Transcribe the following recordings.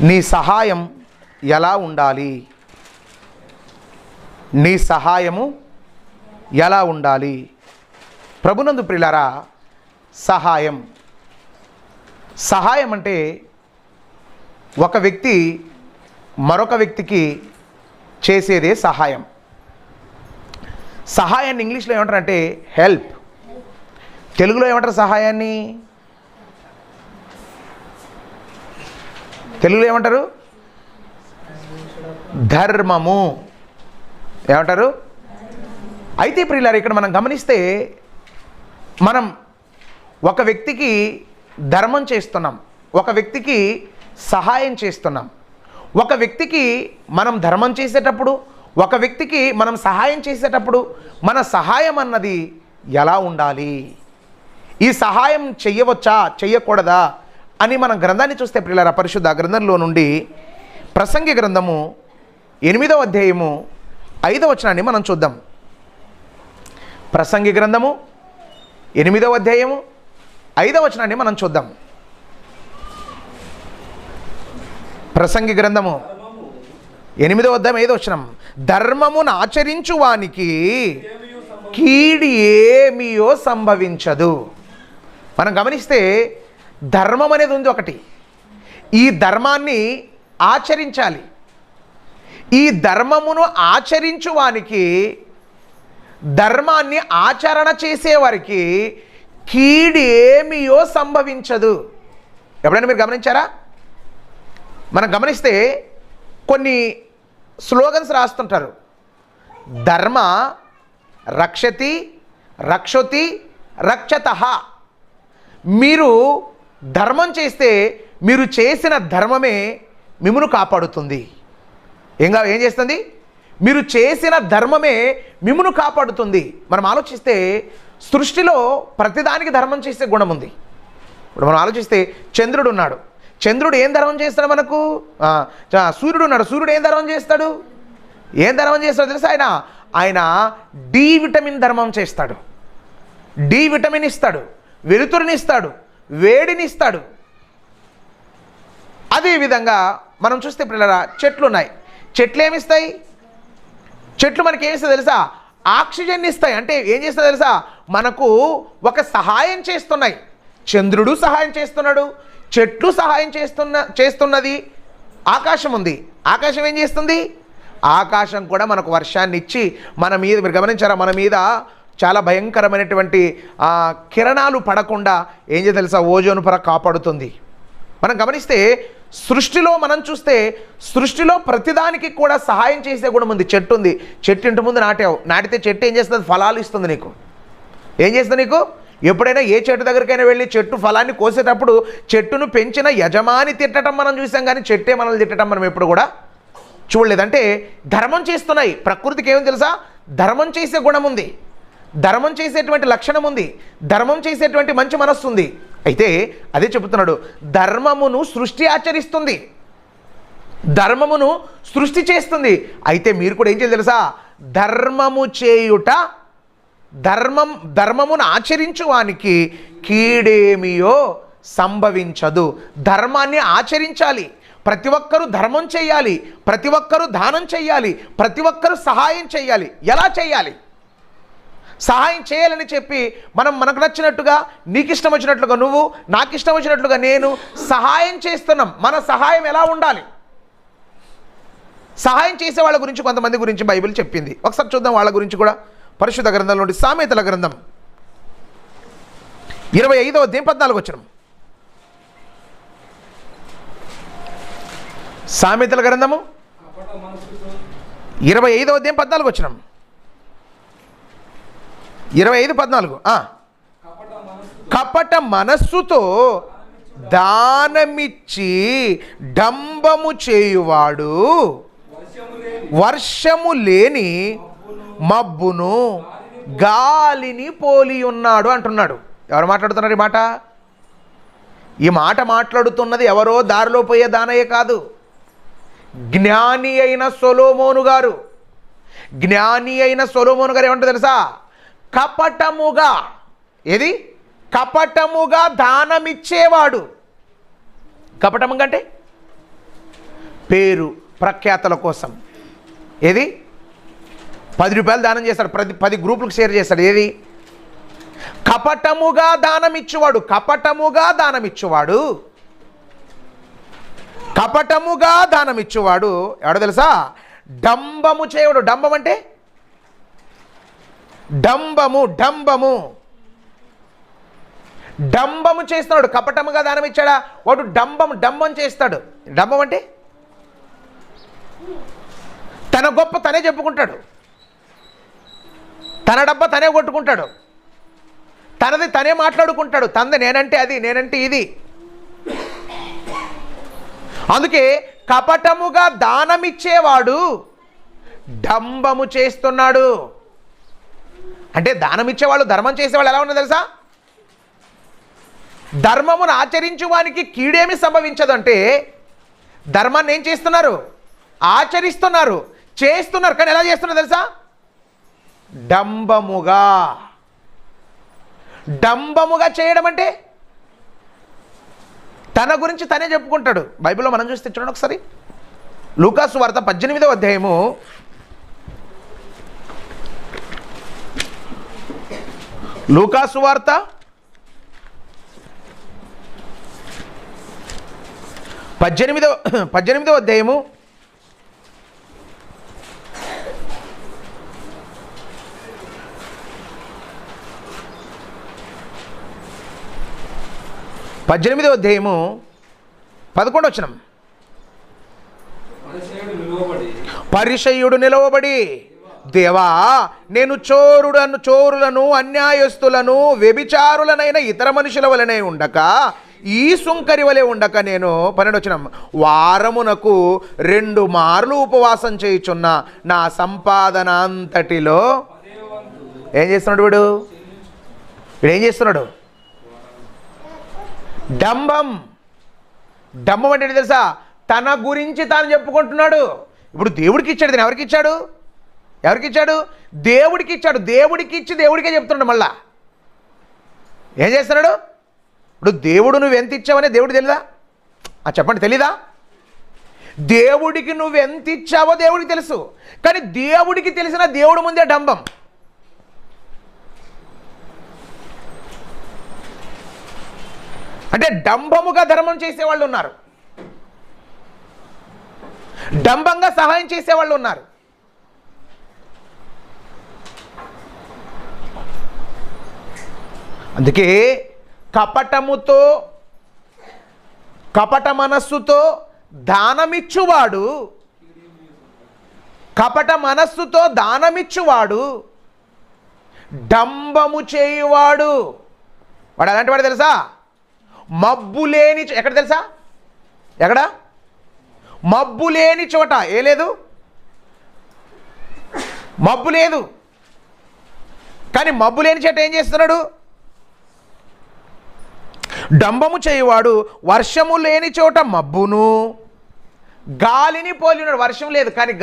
నీ సహాయం ఎలా ఉండాలి? నీ సహాయము ఎలా ఉండాలి? ప్రభునందు ప్రియులారా, సహాయం అంటే ఒక వ్యక్తి మరొక వ్యక్తికి చేసేదే సహాయం. సహాయాన్ని ఇంగ్లీష్లో ఏమంటారంటే హెల్ప్. తెలుగులో ఏమంటారు సహాయాన్ని? తెలుగులో ఏమంటారు? ధర్మము. ఏమంటారు? అయితే ప్రియులారా, ఇక్కడ మనం గమనిస్తే మనం ఒక వ్యక్తికి ధర్మం చేస్తున్నాం, ఒక వ్యక్తికి సహాయం చేస్తున్నాం. ఒక వ్యక్తికి మనం ధర్మం చేసేటప్పుడు, ఒక వ్యక్తికి మనం సహాయం చేసేటప్పుడు మన సహాయం అన్నది ఎలా ఉండాలి? ఈ సహాయం చెయ్యవచ్చా చెయ్యకూడదా అని మనం గ్రంథాన్ని చూస్తే ప్రియులారా, పరిశుద్ధ గ్రంథంలో నుండి ప్రసంగి గ్రంథము 8వ అధ్యాయము 5వ వచనాన్ని మనం చూద్దాం. ప్రసంగి గ్రంథము 8వ అధ్యాయము 5వ వచనాన్ని మనం చూద్దాం. ప్రసంగి గ్రంథము 8వ అధ్యాయం 5వ వచనం. ధర్మమును ఆచరించు వానికి కీడు ఏమియో సంభవించదు. మనం గమనిస్తే ధర్మం అనేది ఉంది ఒకటి. ఈ ధర్మాన్ని ఆచరించాలి. ఈ ధర్మమును ఆచరించు వానికి, ధర్మాన్ని ఆచరణ చేసేవారికి కీడు ఏమియో సంభవించదు. ఎప్పుడైనా మీరు గమనించారా? మనం గమనిస్తే కొన్ని స్లోగన్స్ రాస్తుంటారు. ధర్మ రక్షతి రక్షతి రక్షతః. మీరు ధర్మం చేస్తే మీరు చేసిన ధర్మమే మిమ్మును కాపాడుతుంది. ఏం చేస్తుంది? మీరు చేసిన ధర్మమే మిమ్మును కాపాడుతుంది. మనం ఆలోచిస్తే సృష్టిలో ప్రతిదానికి ధర్మం చేసే గుణం ఉంది. ఇప్పుడు మనం ఆలోచిస్తే చంద్రుడు ఉన్నాడు. చంద్రుడు ఏం ధర్మం చేస్తాడు మనకు? సూర్యుడు ఉన్నాడు. సూర్యుడు ఏం ధర్మం చేస్తాడు? తెలుసా? ఆయన డి విటమిన్ ధర్మం చేస్తాడు. డి విటమిన్ ఇస్తాడు, వెలుతురుని ఇస్తాడు, వేడిని ఇస్తాడు. అదేవిధంగా మనం చూస్తే పిల్లరా, చెట్లు ఉన్నాయి. చెట్లు ఏమిస్తాయి? చెట్లు మనకి ఏమిస్తాయి తెలుసా? ఆక్సిజన్ ఇస్తాయి. అంటే ఏం చేస్తాయి తెలుసా? మనకు ఒక సహాయం చేస్తున్నాయి. చంద్రుడు సహాయం చేస్తున్నాడు, చెట్లు సహాయం చేస్తున్నది. ఆకాశం ఉంది. ఆకాశం ఏం చేస్తుంది? ఆకాశం కూడా మనకు వర్షాన్ని ఇచ్చి మన మీద, మీరు గమనించారా, మన మీద చాలా భయంకరమైనటువంటి కిరణాలు పడకుండా ఏం చేయాలి తెలుసా? ఓజోన్ పొర కాపాడుతుంది. మనం గమనిస్తే సృష్టిలో మనం చూస్తే సృష్టిలో ప్రతిదానికి కూడా సహాయం చేసే గుణం ఉంది. చెట్టు ఉంది. చెట్టు ఇంటి ముందు నాటితే చెట్టు ఏం చేస్తుంది? ఫలాలు ఇస్తుంది నీకు. ఏం చేస్తుంది నీకు? ఎప్పుడైనా ఏ చెట్టు దగ్గరికైనా వెళ్ళి చెట్టు ఫలాన్ని కోసేటప్పుడు చెట్టును పెంచిన యజమాని తిట్టడం మనం చూసాం, కానీ చెట్టే మనల్ని తిట్టడం మనం ఎప్పుడు కూడా చూడలేదంటే ధర్మం చేస్తున్నాయి. ప్రకృతికి ఏమని తెలుసా? ధర్మం చేసే గుణం ఉంది, ధర్మం చేసేటువంటి లక్షణం ఉంది, ధర్మం చేసేటువంటి మంచి మనస్సు ఉంది. అయితే అదే చెబుతున్నాడు, ధర్మమును సృష్టి ఆచరిస్తుంది, ధర్మమును సృష్టి చేస్తుంది. అయితే మీరు కూడా ఏం చేయాలి తెలుసా? ధర్మము చేయుట, ధర్మమును ఆచరించు వానికి కీడేమియో సంభవించదు. ధర్మాన్ని ఆచరించాలి. ప్రతి ఒక్కరూ ధర్మం చేయాలి, ప్రతి ఒక్కరూ దానం చేయాలి, ప్రతి ఒక్కరూ సహాయం చేయాలి. ఎలా చేయాలి? సహాయం చేయాలని చెప్పి మనకు నచ్చినట్టుగా, నీకు ఇష్టం వచ్చినట్లుగా నువ్వు, నాకు ఇష్టం వచ్చినట్లుగా నేను సహాయం చేస్తున్నాం. మన సహాయం ఎలా ఉండాలి? సహాయం చేసే వాళ్ళ గురించి కొంతమంది గురించి బైబిల్ చెప్పింది. ఒకసారి చూద్దాం వాళ్ళ గురించి కూడా. పరిశుద్ధ గ్రంథంలో నుండి సామెతల గ్రంథం 25వ అధ్యాయం 14వ వచనం. సామెతల గ్రంథము 25వ అధ్యాయం 14వ వచనం. 25:14. కపట మనస్సుతో దానమిచ్చి డంబము చేయువాడు వర్షము లేని మబ్బును గాలిని పోలి ఉన్నాడు అంటున్నాడు. ఎవరు మాట్లాడుతున్నారు ఈ మాట? ఈ మాట మాట్లాడుతున్నది ఎవరో దారిలో పోయే దానయ్య కాదు, జ్ఞాని అయిన సొలొమోను గారు. జ్ఞాని అయిన సొలొమోను గారు ఏమంటారు తెలుసా? కపటముగా, ఏది? కపటముగా దానమిచ్చేవాడు. కపటముగా అంటే పేరు ప్రఖ్యాతల కోసం. ఏది? 10 రూపాయలు దానం చేస్తాడు, 10 గ్రూపులకు షేర్ చేస్తాడు. ఏది? కపటముగా దానమిచ్చువాడు. కపటముగా దానమిచ్చువాడు, కపటముగా దానమిచ్చువాడు ఎవడో తెలుసా? డంబము చేయవాడు. డంబం అంటే డంబము, డంబము, డంబము చేస్తున్నాడు. కపటముగా దానం ఇచ్చాడా వాడు డంబం చేస్తాడు. డంబం అంటే తన గొప్ప తనే చెప్పుకుంటాడు, తన డబ్బా తనే కొట్టుకుంటాడు, తనది తనే మాట్లాడుకుంటాడు. తనది నేనంటే అది, నేనంటే ఇది. అందుకే కపటముగా దానమిచ్చేవాడు డంబము చేస్తున్నాడు. అంటే దానం ఇచ్చేవాళ్ళు, ధర్మం చేసేవాళ్ళు ఎలా ఉన్నది తెలుసా? ధర్మమును ఆచరించు వానికి కీడేమి సంభవించదు. అంటే ధర్మాన్ని ఏం చేస్తున్నారు? ఆచరిస్తున్నారు, చేస్తున్నారు. కానీ ఎలా చేస్తున్నారు తెలుసా? డంబముగా. డంబముగా చేయడం అంటే తన గురించి తనే చెప్పుకుంటాడు. బైబిల్లో మనం చూస్తే చూడండి ఒకసారి, లూకాసు వార్త 18వ అధ్యాయము, లూకాసు వార్త 18వ అధ్యాయము 11వ వచనం. పరిసయ్యుడు నిలవబడి, దేవా, నేను చోరులను అన్యాయస్తులను వ్యభిచారులనైన ఇతర మనుషుల వలనే ఉండక, ఈ సుంకరి వలె ఉండక, నేను 12వ వచనం, వారమునకు 2 మార్లు ఉపవాసం చేయుచున్న నా సంపాదన అంతటిలో ఏం చేస్తున్నాడు వీడు? ఏం చేస్తున్నాడు? డంబం. డంబం అంటే తెలుసా? తన గురించి తాను చెప్పుకుంటున్నాడు. ఇప్పుడు దేవుడికి ఇచ్చాడు, దీన్ని ఎవరికి ఇచ్చాడు? ఎవరికి ఇచ్చాడు? దేవుడికి ఇచ్చాడు. దేవుడికి ఇచ్చి దేవుడికే చెప్తున్నాడు. మళ్ళా ఏం చేస్తున్నాడు? ఇప్పుడు దేవుడు నువ్వు ఎంత ఇచ్చావనే దేవుడు తెలీదా? చెప్పండి, తెలీదా? దేవుడికి నువ్వు ఎంత ఇచ్చావో దేవుడికి తెలుసు. కానీ దేవుడికి తెలిసిన దేవుడు ముందే డంబం. అంటే డంబముగా ధర్మం చేసేవాళ్ళు ఉన్నారు, డంబంగా సహాయం చేసేవాళ్ళు ఉన్నారు. అందుకే కపటముతో, కపట మనస్సుతో దానమిచ్చువాడు, కపట మనస్సుతో దానమిచ్చువాడు డంబము చేయువాడు వాడు అలాంటి వాడు తెలుసా? మబ్బు లేని, ఎక్కడ తెలుసా? ఎక్కడ? మబ్బు లేని చోట. ఏ లేదు? మబ్బు లేదు. కానీ మబ్బు లేని చోట ఏం చేస్తున్నాడు? డంబము చేయువాడు వర్షము లేని చోట మబ్బును గాలిని పోలి ఉన్నాడు. వర్షం లేదు కానీ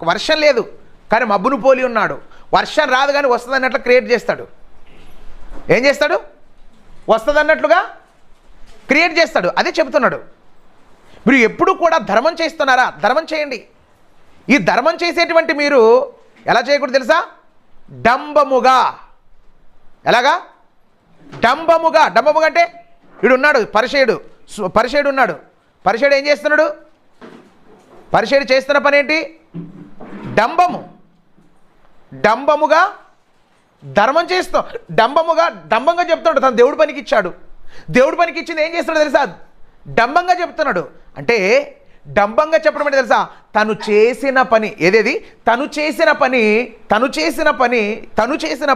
వర్షం లేదు కానీ మబ్బును పోలి ఉన్నాడు. వర్షం రాదు కానీ వస్తుంది అన్నట్లు క్రియేట్ చేస్తాడు. ఏం చేస్తాడు? వస్తుంది అన్నట్లుగా క్రియేట్ చేస్తాడు. అదే చెబుతున్నాడు. మీరు ఎప్పుడు కూడా ధర్మం చేస్తున్నారా? ధర్మం చేయండి. ఈ ధర్మం చేసేటువంటి మీరు ఎలా చేయకూడదు తెలుసా? డంబముగా. ఎలాగా? డంబముగా. డంబముగా అంటే వీడు ఉన్నాడు, పరిసయ్యుడు ఉన్నాడు. పరిసయ్యుడు ఏం చేస్తున్నాడు? పరిసయ్యుడు చేస్తున్న పని ఏంటి? డంబము. డంబముగా ధర్మం చేస్తాం. డంబంగా చెప్తున్నాడు. తను దేవుడి పనికి ఇచ్చాడు. దేవుడి పనికి ఇచ్చింది ఏం చేస్తున్నాడు తెలుసా? డంబంగా చెప్తున్నాడు. అంటే డంబంగా చెప్పడం అంటే తెలుసా? తను చేసిన పని ఏదేది? తను చేసిన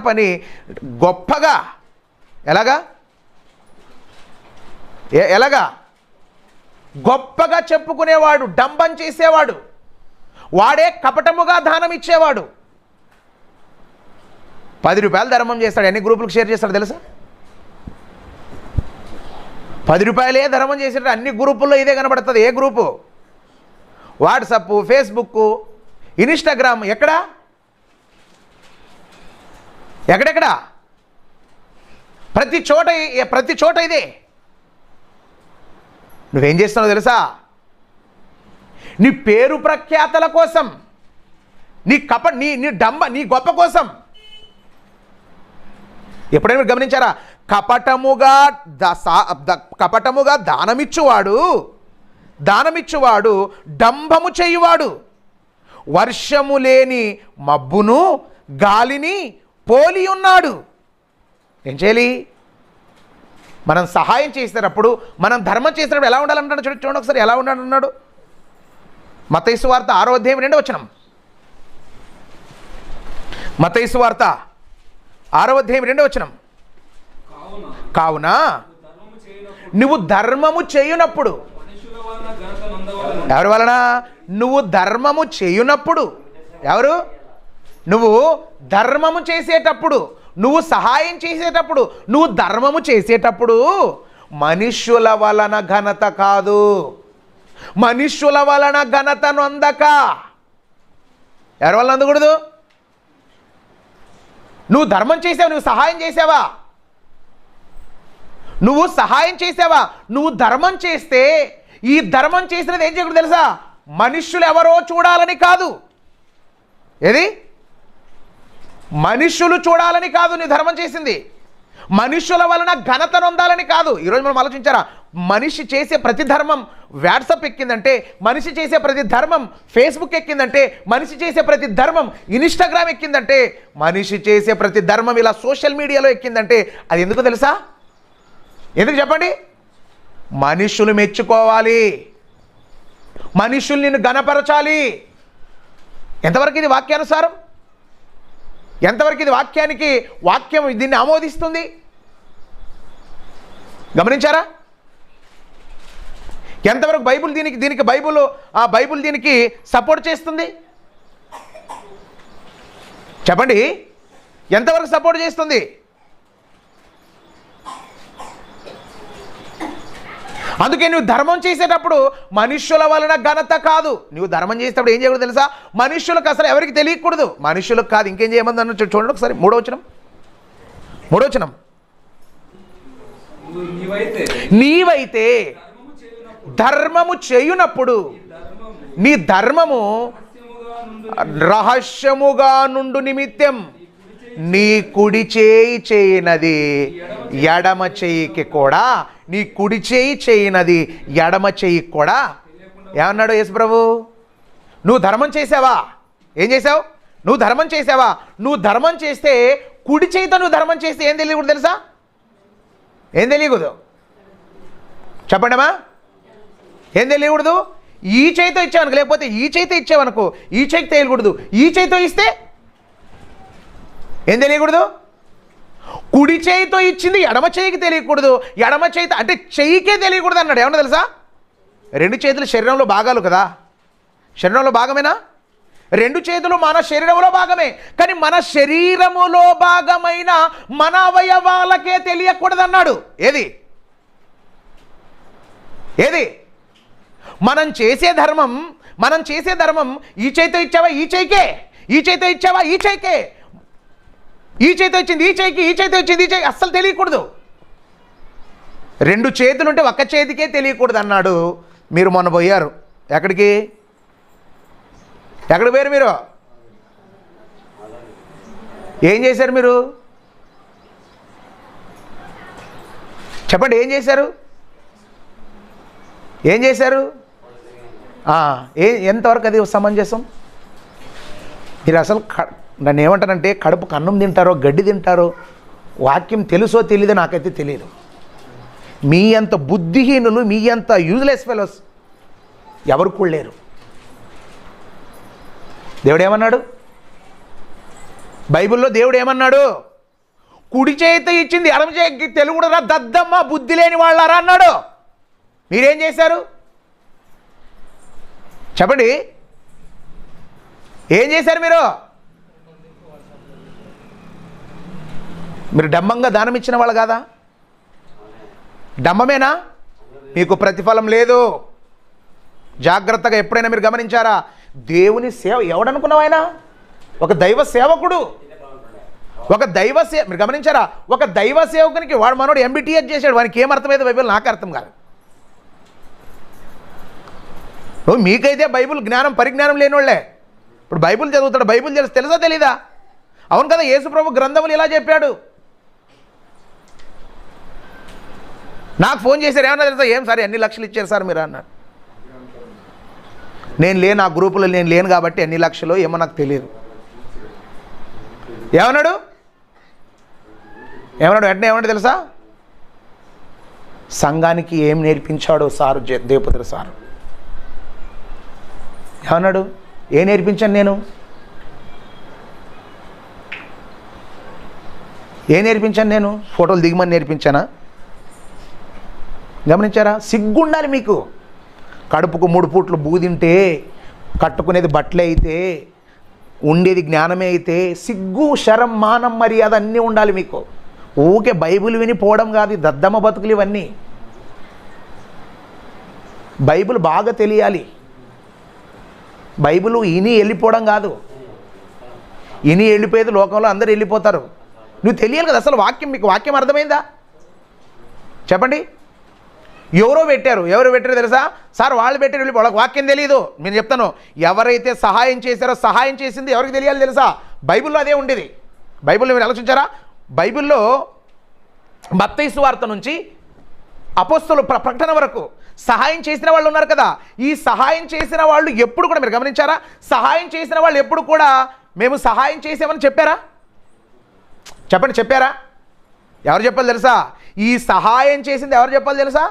పని గొప్పగా. ఎలాగా? ఎలాగా? గొప్పగా చెప్పుకునేవాడు, డంబం చేసేవాడు వాడే కపటముగా దానం ఇచ్చేవాడు. 10 రూపాయలు ధర్మం చేస్తాడు. ఎన్ని గ్రూపులకు షేర్ చేస్తాడు తెలుసా? 10 రూపాయలే ధర్మం చేసేటప్పుడు అన్ని గ్రూపుల్లో ఇదే కనబడుతుంది. ఏ గ్రూపు? WhatsApp, Facebook, Instagram. ఎక్కడెక్కడ? ప్రతి చోట ఇదే. నువ్వేం చేస్తున్నావు తెలుసా? నీ పేరు ప్రఖ్యాతల కోసం, నీ గొప్ప కోసం. ఎప్పుడైనా మీరు గమనించారా? కపటముగా దానమిచ్చువాడు డంబము చేయువాడు వర్షము లేని మబ్బును గాలిని పోలి ఉన్నాడు. ఏం చేయాలి? మనం సహాయం చేసేటప్పుడు, మనం ధర్మం చేసేటప్పుడు ఎలా ఉండాలంటాడు? చూడండి ఒకసారి ఎలా ఉండాలన్నాడు. మత్తయి సువార్త 6వ అధ్యాయం 2వ వచనం. మత్తయి సువార్త 6వ అధ్యాయం 2వ వచనం. కావున నువ్వు ధర్మము చేయునప్పుడు, ఎవరి వలన? నువ్వు ధర్మము చేయునప్పుడు. ఎవరు? నువ్వు ధర్మము చేసేటప్పుడు, నువ్వు సహాయం చేసేటప్పుడు, నువ్వు ధర్మము చేసేటప్పుడు మనుష్యుల వలన ఘనత కాదు, మనుష్యుల వలన ఘనత నొందక. ఎవరి వలన అందకూడదు? నువ్వు ధర్మం చేసావు, నువ్వు సహాయం చేసావా? నువ్వు సహాయం చేసావా? నువ్వు ధర్మం చేస్తే ఈ ధర్మం చేసినది ఏం చేయకూడదు తెలుసా? మనుష్యులు ఎవరో చూడాలని కాదు. ఏది? మనుష్యులు చూడాలని కాదు నీ ధర్మం చేసింది, మనుష్యుల వలన ఘనత నొందాలని కాదు. ఈరోజు మనం ఆలోచించారా? మనిషి చేసే ప్రతి ధర్మం వాట్సాప్ ఎక్కిందంటే, మనిషి చేసే ప్రతి ధర్మం ఫేస్బుక్ ఎక్కిందంటే, మనిషి చేసే ప్రతి ధర్మం ఇన్స్టాగ్రామ్ ఎక్కిందంటే, మనిషి చేసే ప్రతి ధర్మం ఇలా సోషల్ మీడియాలో ఎక్కిందంటే అది ఎందుకు తెలుసా? ఎందుకు చెప్పండి? మనుష్యులు మెచ్చుకోవాలి, మనుష్యులు నిన్ను గణపరచాలి. ఎంతవరకు ఇది వాక్యానుసారం? ఎంతవరకు ఇది వాక్యం దీన్ని ఆమోదిస్తుంది? గమనించారా? ఎంతవరకు బైబిల్ దీనికి బైబిల్ దీనికి సపోర్ట్ చేస్తుంది? చెప్పండి, ఎంతవరకు సపోర్ట్ చేస్తుంది? అందుకే నువ్వు ధర్మం చేసేటప్పుడు మనుష్యుల వలన ఘనత కాదు. నువ్వు ధర్మం చేసేటప్పుడు ఏం చేయకూడదు తెలుసా? మనుష్యులకు అసలు ఎవరికి తెలియకూడదు. మనుష్యులకు కాదు, ఇంకేం చేయమని అన్న చూడండి ఒకసారి. 3వ వచనం. నీవైతే ధర్మము చేయునప్పుడు నీ ధర్మము రహస్యముగా నుండు నిమిత్తం నీ కుడి చేయి చేయనది ఎడమ చేయికి కూడా, నీ కుడి చేయి చేయనది ఎడమ చేయి కూడా. ఏమన్నాడు యేసుప్రభు? నువ్వు ధర్మం చేసావా? ఏం చేసావు? నువ్వు ధర్మం చేసావా? నువ్వు ధర్మం చేస్తే, కుడి చేయితో నువ్వు ధర్మం చేస్తే ఏం తెలియకూడదు తెలుసా? ఏం తెలియకూడదు? చెప్పండమ్మా, ఏం తెలియకూడదు? ఈ చేయితో ఇచ్చావనుకో, లేకపోతే ఈ చేయితో ఇచ్చావనుకో, ఈ చేయికి తెలియకూడదు. ఈ చేయితో ఇస్తే ఏం తెలియకూడదు? కుడి చేయితో ఇచ్చింది ఎడమ చేయికి తెలియకూడదు, ఎడమ చేయితో అంటే చెయ్యికే తెలియకూడదు అన్నాడు. ఏమన్నా తెలుసా? 2 చేతులు శరీరంలో భాగాలు కదా, శరీరంలో భాగమేనా? 2 చేతులు మన శరీరంలో భాగమే, కానీ మన శరీరములో భాగమైన మన అవయవాలకే తెలియకూడదు అన్నాడు. ఏది? మనం చేసే ధర్మం ఈ చేయితో ఇచ్చావా? ఈ చేయికే. ఈ చేయితో ఇచ్చావా? ఈ చేయికే. ఈ చేతితో వచ్చింది ఈ చేయికి, ఈ చేతితో వచ్చింది ఈ చేయికి, అస్సలు తెలియకూడదు. 2 చేతులుంటే ఒక్క చేతికే తెలియకూడదు అన్నాడు. మీరు మొన్న పోయారు ఎక్కడికి పోయారు? మీరు ఏం చేశారు? మీరు చెప్పండి, ఏం చేశారు? ఎంతవరకు అది సమంజసం? మీరు అసలు నన్ను ఏమంటానంటే, కడుపుకు అన్నం తింటారో గడ్డి తింటారో వాక్యం తెలుసో తెలీదో నాకైతే తెలియదు. మీ అంత బుద్ధిహీనులు, మీ అంత యూజ్లెస్ ఫెలోస్ ఎవరు కూడా లేరు. దేవుడు ఏమన్నాడు? బైబిల్లో దేవుడు ఏమన్నాడు? కుడి చేతితో ఇచ్చింది ఎడమ చేతికి తెలుగుడురా దద్దమ్మ బుద్ధి లేని వాళ్ళారా అన్నాడు. మీరేం చేశారు? చెప్పండి, ఏం చేశారు? మీరు డంబంగా దానం ఇచ్చిన వాళ్ళు కాదా? డంబమేనా? మీకు ప్రతిఫలం లేదు. జాగ్రత్తగా ఎప్పుడైనా మీరు గమనించారా? దేవుని సేవ ఎవడనుకున్నావు? ఆయన ఒక దైవ సేవకుడు, మీరు గమనించారా? ఒక దైవ సేవకునికి వాడు మనోడు MBTS చేశాడు. వానికి ఏం అర్థమైంది బైబిల్ నాకు అర్థం కాదు. మీకైతే బైబిల్ జ్ఞానం పరిజ్ఞానం లేనివాళ్లే. ఇప్పుడు బైబిల్ చదువుతాడు, బైబిల్ తెలుసా తెలీదా? అవును కదా, యేసు ప్రభు గ్రంథములు ఇలా చెప్పాడు. నాకు ఫోన్ చేశారు, ఏమన్నా తెలుసా? ఏం సార్ ఎన్ని లక్షలు ఇచ్చారు సార్ మీరు అన్నాడు. నేను లేను, ఆ గ్రూపులో నేను లేను కాబట్టి ఎన్ని లక్షలు ఏమో నాకు తెలియదు. ఏమన్నాడు వెంటనే ఏమన్నాడు తెలుసా? సంఘానికి ఏం నేర్పించాడు సారు దేవపుత్ర సారు. ఏమన్నాడు? ఏం నేర్పించాను నేను? ఏం నేర్పించాను నేను? ఫోటోలు దిగమని నేర్పించానా? గమనించారా? సిగ్గుండాలి మీకు. కడుపుకు 3 పూట్లు బూదింటే, కట్టుకునేది బట్టలే అయితే, ఉండేది జ్ఞానమే అయితే, సిగ్గు శరం మానం మర్యాద అన్నీ ఉండాలి మీకు. ఊకే బైబిల్ విని పోవడం కాదు, దద్దమ్మ బతుకులు ఇవన్నీ. బైబిల్ బాగా తెలియాలి. బైబిల్ ఇని వెళ్ళిపోవడం కాదు. ఇని వెళ్ళిపోయేది లోకంలో అందరూ వెళ్ళిపోతారు. నువ్వు తెలియాలి కదా అసలు వాక్యం. మీకు వాక్యం అర్థమైందా చెప్పండి? ఎవరు పెట్టారో తెలుసా? సార్ వాళ్ళు పెట్టారు, వెళ్ళి వాళ్ళకి వాక్యం తెలియదు. నేను చెప్తాను, ఎవరైతే సహాయం చేశారో సహాయం చేసింది ఎవరికి తెలియాలి తెలుసా? బైబిల్లో అదే ఉండేది. బైబిల్లో మీరు ఆలోచించారా? బైబిల్లో మత్తయి సువార్త నుంచి అపోస్తలుల ప్రకటన వరకు సహాయం చేసిన వాళ్ళు ఉన్నారు కదా. ఈ సహాయం చేసిన వాళ్ళు ఎప్పుడు కూడా మీరు గమనించారా? సహాయం చేసిన వాళ్ళు ఎప్పుడు కూడా మేము సహాయం చేసామని చెప్పారా? చెప్పండి, చెప్పారా? ఎవరు చెప్పాలి తెలుసా? ఈ సహాయం చేసింది ఎవరు చెప్పాలి తెలుసా?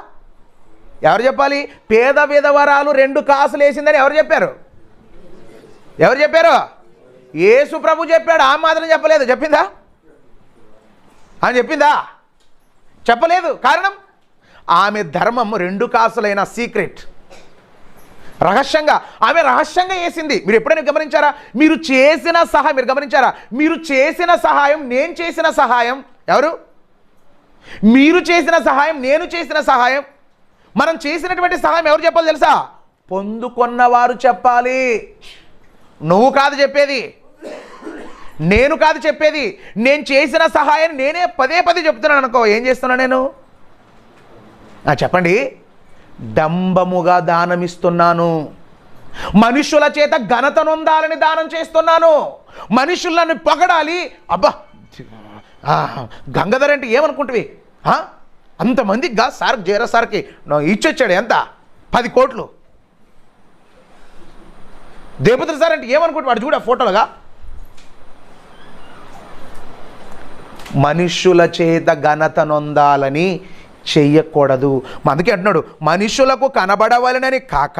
ఎవరు చెప్పాలి? పేద విధవరాలు 2 కాసులు వేసిందని ఎవరు చెప్పారు? యేసు ప్రభు చెప్పాడు. ఆ మాత్రం చెప్పలేదు. చెప్పిందా? చెప్పిందా? చెప్పలేదు. కారణం, ఆమె ధర్మం 2 కాసులైన సీక్రెట్, రహస్యంగా ఆమె రహస్యంగా వేసింది. మీరు ఎప్పుడైనా గమనించారా? మీరు చేసిన సహాయం, మీరు గమనించారా? మీరు చేసిన సహాయం, నేను చేసిన సహాయం, ఎవరు? మీరు చేసిన సహాయం, నేను చేసిన సహాయం, మనం చేసినటువంటి సహాయం ఎవరు చెప్పాలి తెలుసా? పొందుకున్నవారు చెప్పాలి. నువ్వు కాదు చెప్పేది, నేను కాదు చెప్పేది. నేను చేసిన సహాయం నేనే పదే చెప్తున్నాను అనుకో, ఏం చేస్తున్నా నేను? చెప్పండి. డంబముగా దానమిస్తున్నాను. మనుషుల చేత ఘనత నొందాలని దానం చేస్తున్నాను. మనుషులను పొగడాలి. అబ్బా గంగాధర్ అంటే ఏమనుకుంటువి? అంతమందికి సార్ జయరా సార్కి ఇచ్చొచ్చాడు ఎంత? 10 కోట్లు. దేవపుత్ర సార్ అంటే ఏమనుకుంటు? వాడు చూడ ఫోటోలుగా. మనుషుల చేత ఘనత నొందాలని చెయ్యకూడదు. అందుకే అంటున్నాడు, మనుషులకు కనబడవలనని కాక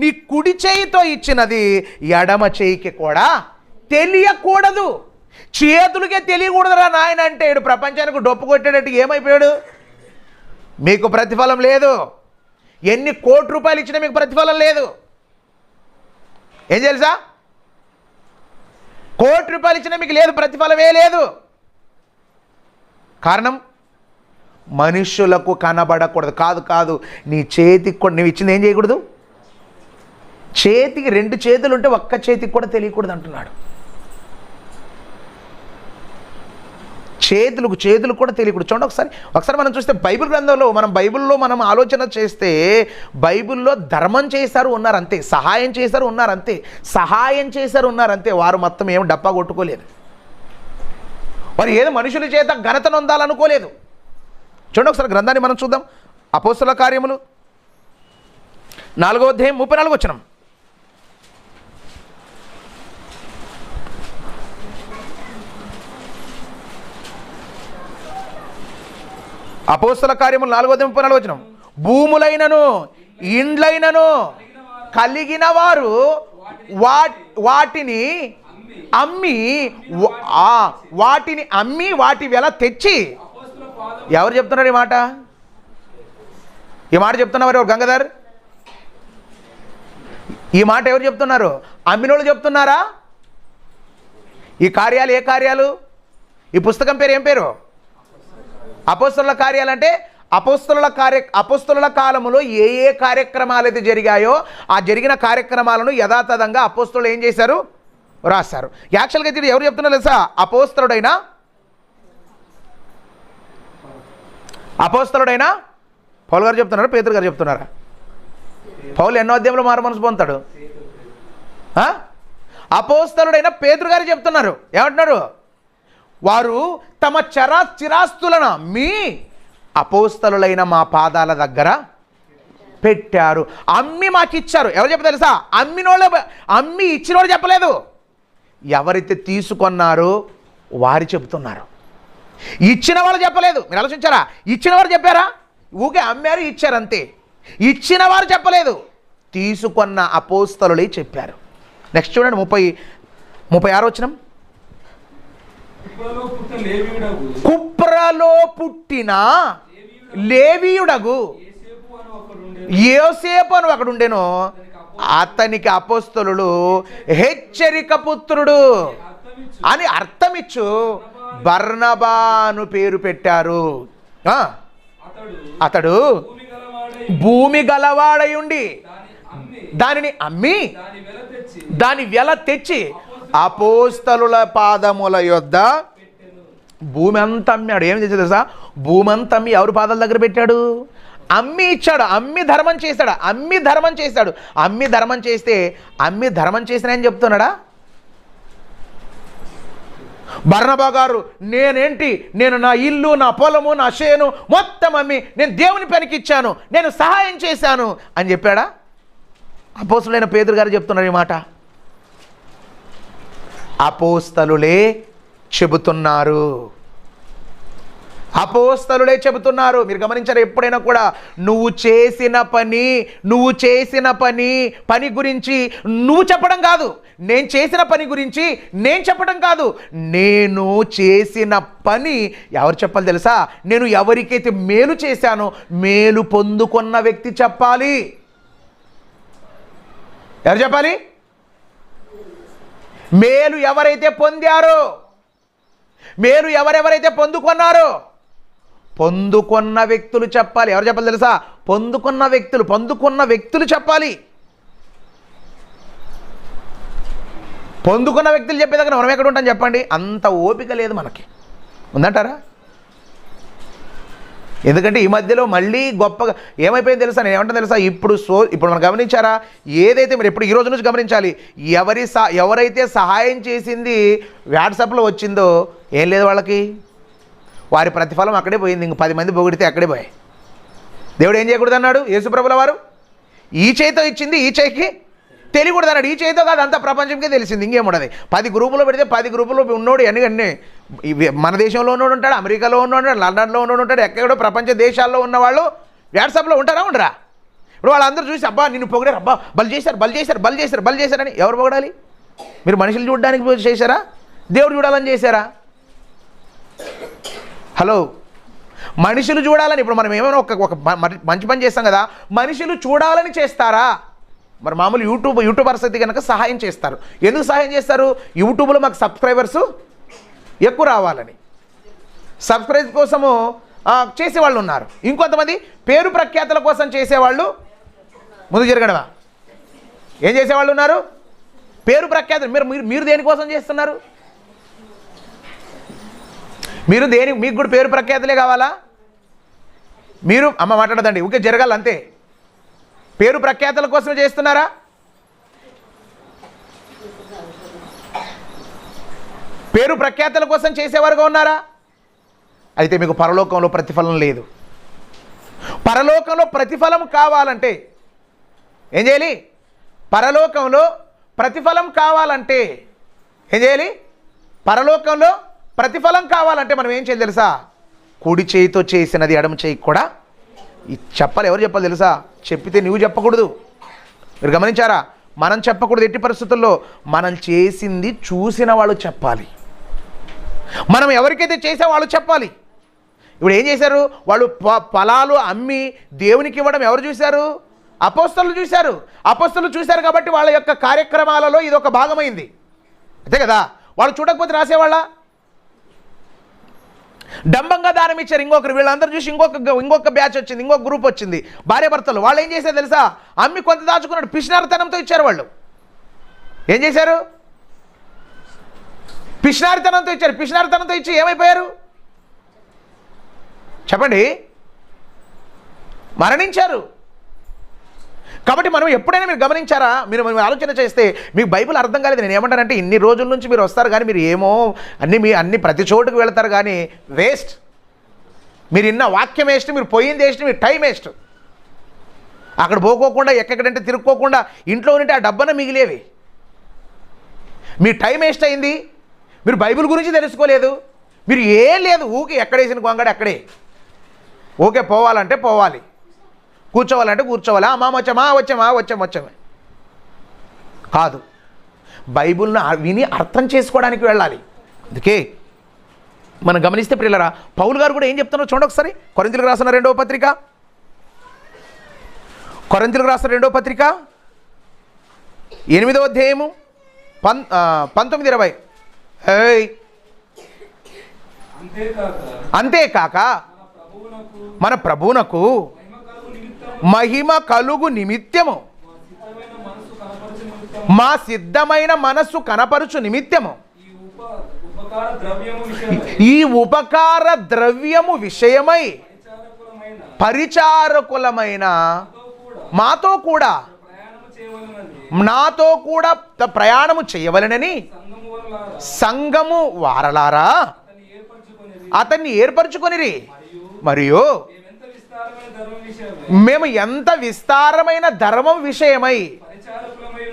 నీ కుడి చేయితో ఇచ్చినది ఎడమ చేయికి కూడా తెలియకూడదు. చేతులకే తెలియకూడదురా నాయన అంటే ఇడు ప్రపంచానికి డొప్పు కొట్టేటట్టు ఏమైపోయాడు? మీకు ప్రతిఫలం లేదు. ఎన్ని కోట్ల రూపాయలు ఇచ్చినా మీకు ప్రతిఫలం లేదు. ఏం తెలుసా? కోటి రూపాయలు ఇచ్చినా మీకు లేదు, ప్రతిఫలమే లేదు. కారణం, మనుషులకు కనబడకూడదు. కాదు నీ చేతికి కూడా నువ్వు ఇచ్చింది ఏం చేయకూడదు? చేతికి 2 చేతులు ఉంటే ఒక్క చేతికి కూడా తెలియకూడదు అంటున్నాడు. చేతులు కూడా తెలియకూడదు. చూడండి ఒకసారి మనం చూస్తే బైబిల్ గ్రంథంలో మనం ఆలోచన చేస్తే బైబిల్లో ధర్మం చేశారు ఉన్నారు అంతే, సహాయం చేశారు ఉన్నారు అంతే. వారు మొత్తం ఏం డప్పా కొట్టుకోలేదు. వారు ఏదో మనుషుల చేత ఘనత నొందాలనుకోలేదు. చూడండి ఒకసారి గ్రంథాన్ని మనం చూద్దాం. అపోస్తలుల కార్యములు 4వ అధ్యాయం 34వ వచనం. అపోస్తలుల కార్యములు 4వ అధ్యాయం 34వ వచనం. భూములైనను ఇండ్లైనను కలిగిన వారు వాటిని అమ్మి వాటి వెల తెచ్చి. ఎవరు చెప్తున్నారు ఈ మాట చెప్తున్నారు? ఎవరు? గంగాధర్. ఈ మాట ఎవరు చెప్తున్నారు? అమ్మినోళ్ళు చెప్తున్నారా? ఈ కార్యాలు ఏ కార్యాలు? ఈ పుస్తకం పేరు ఏం పేరు? అపోస్తలుల కార్యాలు. అంటే అపోస్తలుల కాలములో ఏ కార్యక్రమాలు అయితే జరిగాయో ఆ జరిగిన కార్యక్రమాలను యథాతథంగా అపోస్తలులు ఏం చేశారు? రాశారు. యాక్చువల్గా అయితే ఎవరు చెప్తున్నారు తెలుసా? అపోస్తలుడైనా పౌలు గారు చెప్తున్నారా? పేతురు గారు చెప్తున్నారా? పౌలు ఎన్నో అధ్యాయంలో మారు మనసు పొందుతాడు? అపోస్తలుడైన పేతురు గారు చెప్తున్నారు, ఏమంటున్నారు? వారు తమ చిరాస్తులను మీ అపోస్తలులైన మా పాదాల దగ్గర పెట్టారు, అమ్మి మాకు ఇచ్చారు. ఎవరు చెప్ప తెలుసా? అమ్మి ఇచ్చినోడు చెప్పలేదు, ఎవరైతే తీసుకున్నారో వారు చెబుతున్నారు. ఇచ్చిన వాళ్ళు చెప్పలేదు. మీరు ఆలోచించారా? ఇచ్చిన వారు చెప్పారా? ఊకే అమ్మారు ఇచ్చారు అంతే. ఇచ్చిన వారు చెప్పలేదు, తీసుకున్న అపోస్తలులే చెప్పారు. నెక్స్ట్ చూడండి, 36 వచనం. కుప్రలో పుట్టిన లేవీయుడగు యోసేపు అని ఒకడు ఉండెను, అతనికి అపోస్తలులు హెచ్చరిక పుత్రుడు అని అర్థమిచ్చు బర్నబాను పేరు పెట్టారు. అతడు భూమి గలవాడై ఉండి దానిని అమ్మి దాని వెల తెచ్చి అపోస్తలుల పాదముల యొద్ద భూమి అంతా అమ్మాడు. ఏం చేశాడు తెలుసా? భూమి అంతా అమ్మి ఎవరి పాదాల దగ్గర పెట్టాడు? అమ్మి ఇచ్చాడు, అమ్మి ధర్మం చేశాడు, అమ్మి ధర్మం చేశాడు. అమ్మి ధర్మం చేస్తే అమ్మి ధర్మం చేసిన అని చెప్తున్నాడా? బర్నబా గారు నేను నా ఇల్లు, నా పొలము, నా చేను మొత్తం అమ్మి నేను దేవుని పనికి ఇచ్చాను, నేను సహాయం చేశాను అని చెప్పాడా? అపోస్తలుడైన పేతురు గారు చెప్తున్నారు ఈ మాట. అపోస్తలులే చెబుతున్నారు, అపోస్తలులే చెబుతున్నారు. మీరు గమనించారు, ఎప్పుడైనా కూడా నువ్వు చేసిన పని గురించి నువ్వు చెప్పడం కాదు, నేను చేసిన పని గురించి నేను చెప్పడం కాదు, నేను చేసిన పని ఎవరు చెప్పాలి తెలుసా? నేను ఎవరికైతే మేలు చేశానో మేలు పొందుకున్న వ్యక్తి చెప్పాలి. ఎవరు చెప్పాలి? మేలు ఎవరైతే పొందారో, మేలు ఎవరెవరైతే పొందుకున్నారో పొందుకున్న వ్యక్తులు చెప్పాలి. ఎవరు చెప్పాలి తెలుసా? పొందుకున్న వ్యక్తులు చెప్పాలి. పొందుకున్న వ్యక్తులు చెప్పే దగ్గర మనం ఎక్కడ ఉంటాం చెప్పండి? అంత ఓపిక లేదు మనకి, ఉందంటారా? ఎందుకంటే ఈ మధ్యలో మళ్ళీ గొప్పగా ఏమైపోయింది తెలుసా? నేను ఏమంటాను తెలుసా? ఇప్పుడు మనం గమనించారా? ఏదైతే మీరు ఇప్పుడు ఈ రోజు నుంచి గమనించాలి, ఎవరైతే సహాయం చేసింది వాట్సాప్లో వచ్చిందో ఏం లేదు వాళ్ళకి, వారి ప్రతిఫలం అక్కడే పోయింది. ఇంక 10 మంది పొగిడితే అక్కడే పోయాయి. దేవుడు ఏం చేయకూడదు అన్నాడు? యేసుప్రభుల వారు ఈ చేతితో ఇచ్చింది ఈ చేయికి తెలియకూడదు అన్నాడు. ఈ చేతితో కాదు, అంత ప్రపంచంకే తెలిసింది. ఇంకేముండదు. 10 గ్రూపులో పెడితే 10 గ్రూపులో ఉన్నోడు అన్నీ మన దేశంలో ఉన్నోడు ఉంటాడు, అమెరికాలో ఉన్నోడు ఉంటాడు, లండన్లో ఉన్నోడు ఉంటాడు, ఎక్కడో ప్రపంచ దేశాల్లో ఉన్నవాళ్ళు వాట్సాప్లో ఉంటారా ఉండరా? ఇప్పుడు వాళ్ళందరూ చూసి అబ్బా నిన్ను పొగిడారు, అబ్బా బలి చేశారని ఎవరు పొగడాలి? మీరు మనుషులు చూడడానికి చేశారా? దేవుడు చూడాలని చేశారా? హలో, మనుషులు చూడాలని. ఇప్పుడు మనం ఏమైనా ఒక మంచి పని చేస్తాం కదా, మనుషులు చూడాలని చేస్తారా? మరి మామూలు యూట్యూబర్స్ అయితే కనుక సహాయం చేస్తారు. ఎందుకు సహాయం చేస్తారు? యూట్యూబ్లో మాకు సబ్స్క్రైబర్స్ ఎక్కువ రావాలని, సబ్స్క్రైబ్ కోసము చేసేవాళ్ళు ఉన్నారు. ఇంకొంతమంది పేరు ప్రఖ్యాతల కోసం చేసేవాళ్ళు ముందు జరగడమా ఏం చేసేవాళ్ళు ఉన్నారు? పేరు ప్రఖ్యాతలు. మీరు దేనికోసం చేస్తున్నారు? మీకు కూడా పేరు ప్రఖ్యాతలే కావాలా? మీరు అమ్మ మాట్లాడదండి, ఊకే జరగాలి అంతే. పేరు ప్రఖ్యాతల కోసమే చేస్తున్నారా? పేరు ప్రఖ్యాతల కోసం చేసేవారుగా ఉన్నారా? అయితే మీకు పరలోకంలో ప్రతిఫలం లేదు. పరలోకంలో ప్రతిఫలం కావాలంటే ఏం చేయాలి? పరలోకంలో ప్రతిఫలం కావాలంటే ఏం చేయాలి? పరలోకంలో ప్రతిఫలం కావాలంటే మనం ఏం చేయాలి తెలుసా? కుడి చేయితో చేసినది ఎడమ చేయికి కూడా చెప్పాలి. ఎవరు చెప్పాలి తెలుసా? చెప్పితే నువ్వు చెప్పకూడదు. మీరు గమనించారా? మనం చెప్పకూడదు ఎట్టి పరిస్థితుల్లో. మనం చేసింది చూసిన వాళ్ళు చెప్పాలి. మనం ఎవరికైతే చేసే వాళ్ళు చెప్పాలి. ఇప్పుడు ఏం చేశారు వాళ్ళు? ఫలాలు అమ్మి దేవునికి ఇవ్వడం ఎవరు చూశారు? అపోస్తలులు చూశారు. అపోస్తలులు చూశారు కాబట్టి వాళ్ళ యొక్క కార్యక్రమాలలో ఇది ఒక భాగమైంది. అంతే కదా? వాళ్ళు చూడకపోతే రాసేవాళ్ళ? డంబంగా దానం ఇచ్చారు ఇంకొకరు. వీళ్ళందరూ చూసి ఇంకొక బ్యాచ్ వచ్చింది, ఇంకొక గ్రూప్ వచ్చింది, భార్య భర్తలు. వాళ్ళు ఏం చేశారు తెలుసా? అమ్మి కొంత దాచుకున్నాడు. పిసినారితనంతో ఇచ్చారు. వాళ్ళు ఏం చేశారు? పిసినారితనంతో ఇచ్చారు. పిసినారితనంతో ఇచ్చి ఏమైపోయారు చెప్పండి? మరణించారు. కాబట్టి మనం ఎప్పుడైనా మీరు గమనించారా, మీరు ఆలోచన చేస్తే మీకు బైబిల్ అర్థం కాలేదు. నేను ఏమంటానంటే ఇన్ని రోజుల నుంచి మీరు వస్తారు కానీ మీరు ఏమో అన్ని ప్రతి చోటుకు వెళ్తారు కానీ వేస్ట్. మీరు ఇన్న వాక్యం వేస్ట్, మీరు పోయింది వేస్ట్, మీరు టైం వేస్ట్. అక్కడ పోకోకుండా ఎక్కడంటే తిరుక్కోకుండా ఇంట్లో ఉంటే ఆ డబ్బన మిగిలేవి. మీ టైం వేస్ట్ అయింది. మీరు బైబిల్ గురించి తెలుసుకోలేదు. మీరు ఏం లేదు, ఊకి ఎక్కడేసిన గొంగడి అక్కడే. ఓకే, పోవాలంటే పోవాలి, కూర్చోవాలంటే కూర్చోవాలి. మా వచ్చామా కాదు. బైబిల్ను విని అర్థం చేసుకోవడానికి వెళ్ళాలి. అందుకే మనం గమనిస్తే ప్రియులారా, పౌలు గారు కూడా ఏం చెప్తున్నారో చూడండి ఒకసారి. కొరింథీయులకు రాసిన రెండవ పత్రిక 8వ అధ్యాయము 19-20. అంతేకాక మన ప్రభువునకు మహిమ కలుగు నిమిత్తము, మా సిద్ధమైన మనస్సు కనపరుచు నిమిత్తము ఈ ఉపకార ద్రవ్యము విషయమై పరిచారకులమైన నాతో కూడా ప్రయాణము చేయవలెనని సంఘము వారలారా అతన్ని ఏర్పరచుకొనిరి. మరియు మేము ఎంత విస్తారమైన ధర్మం విషయమై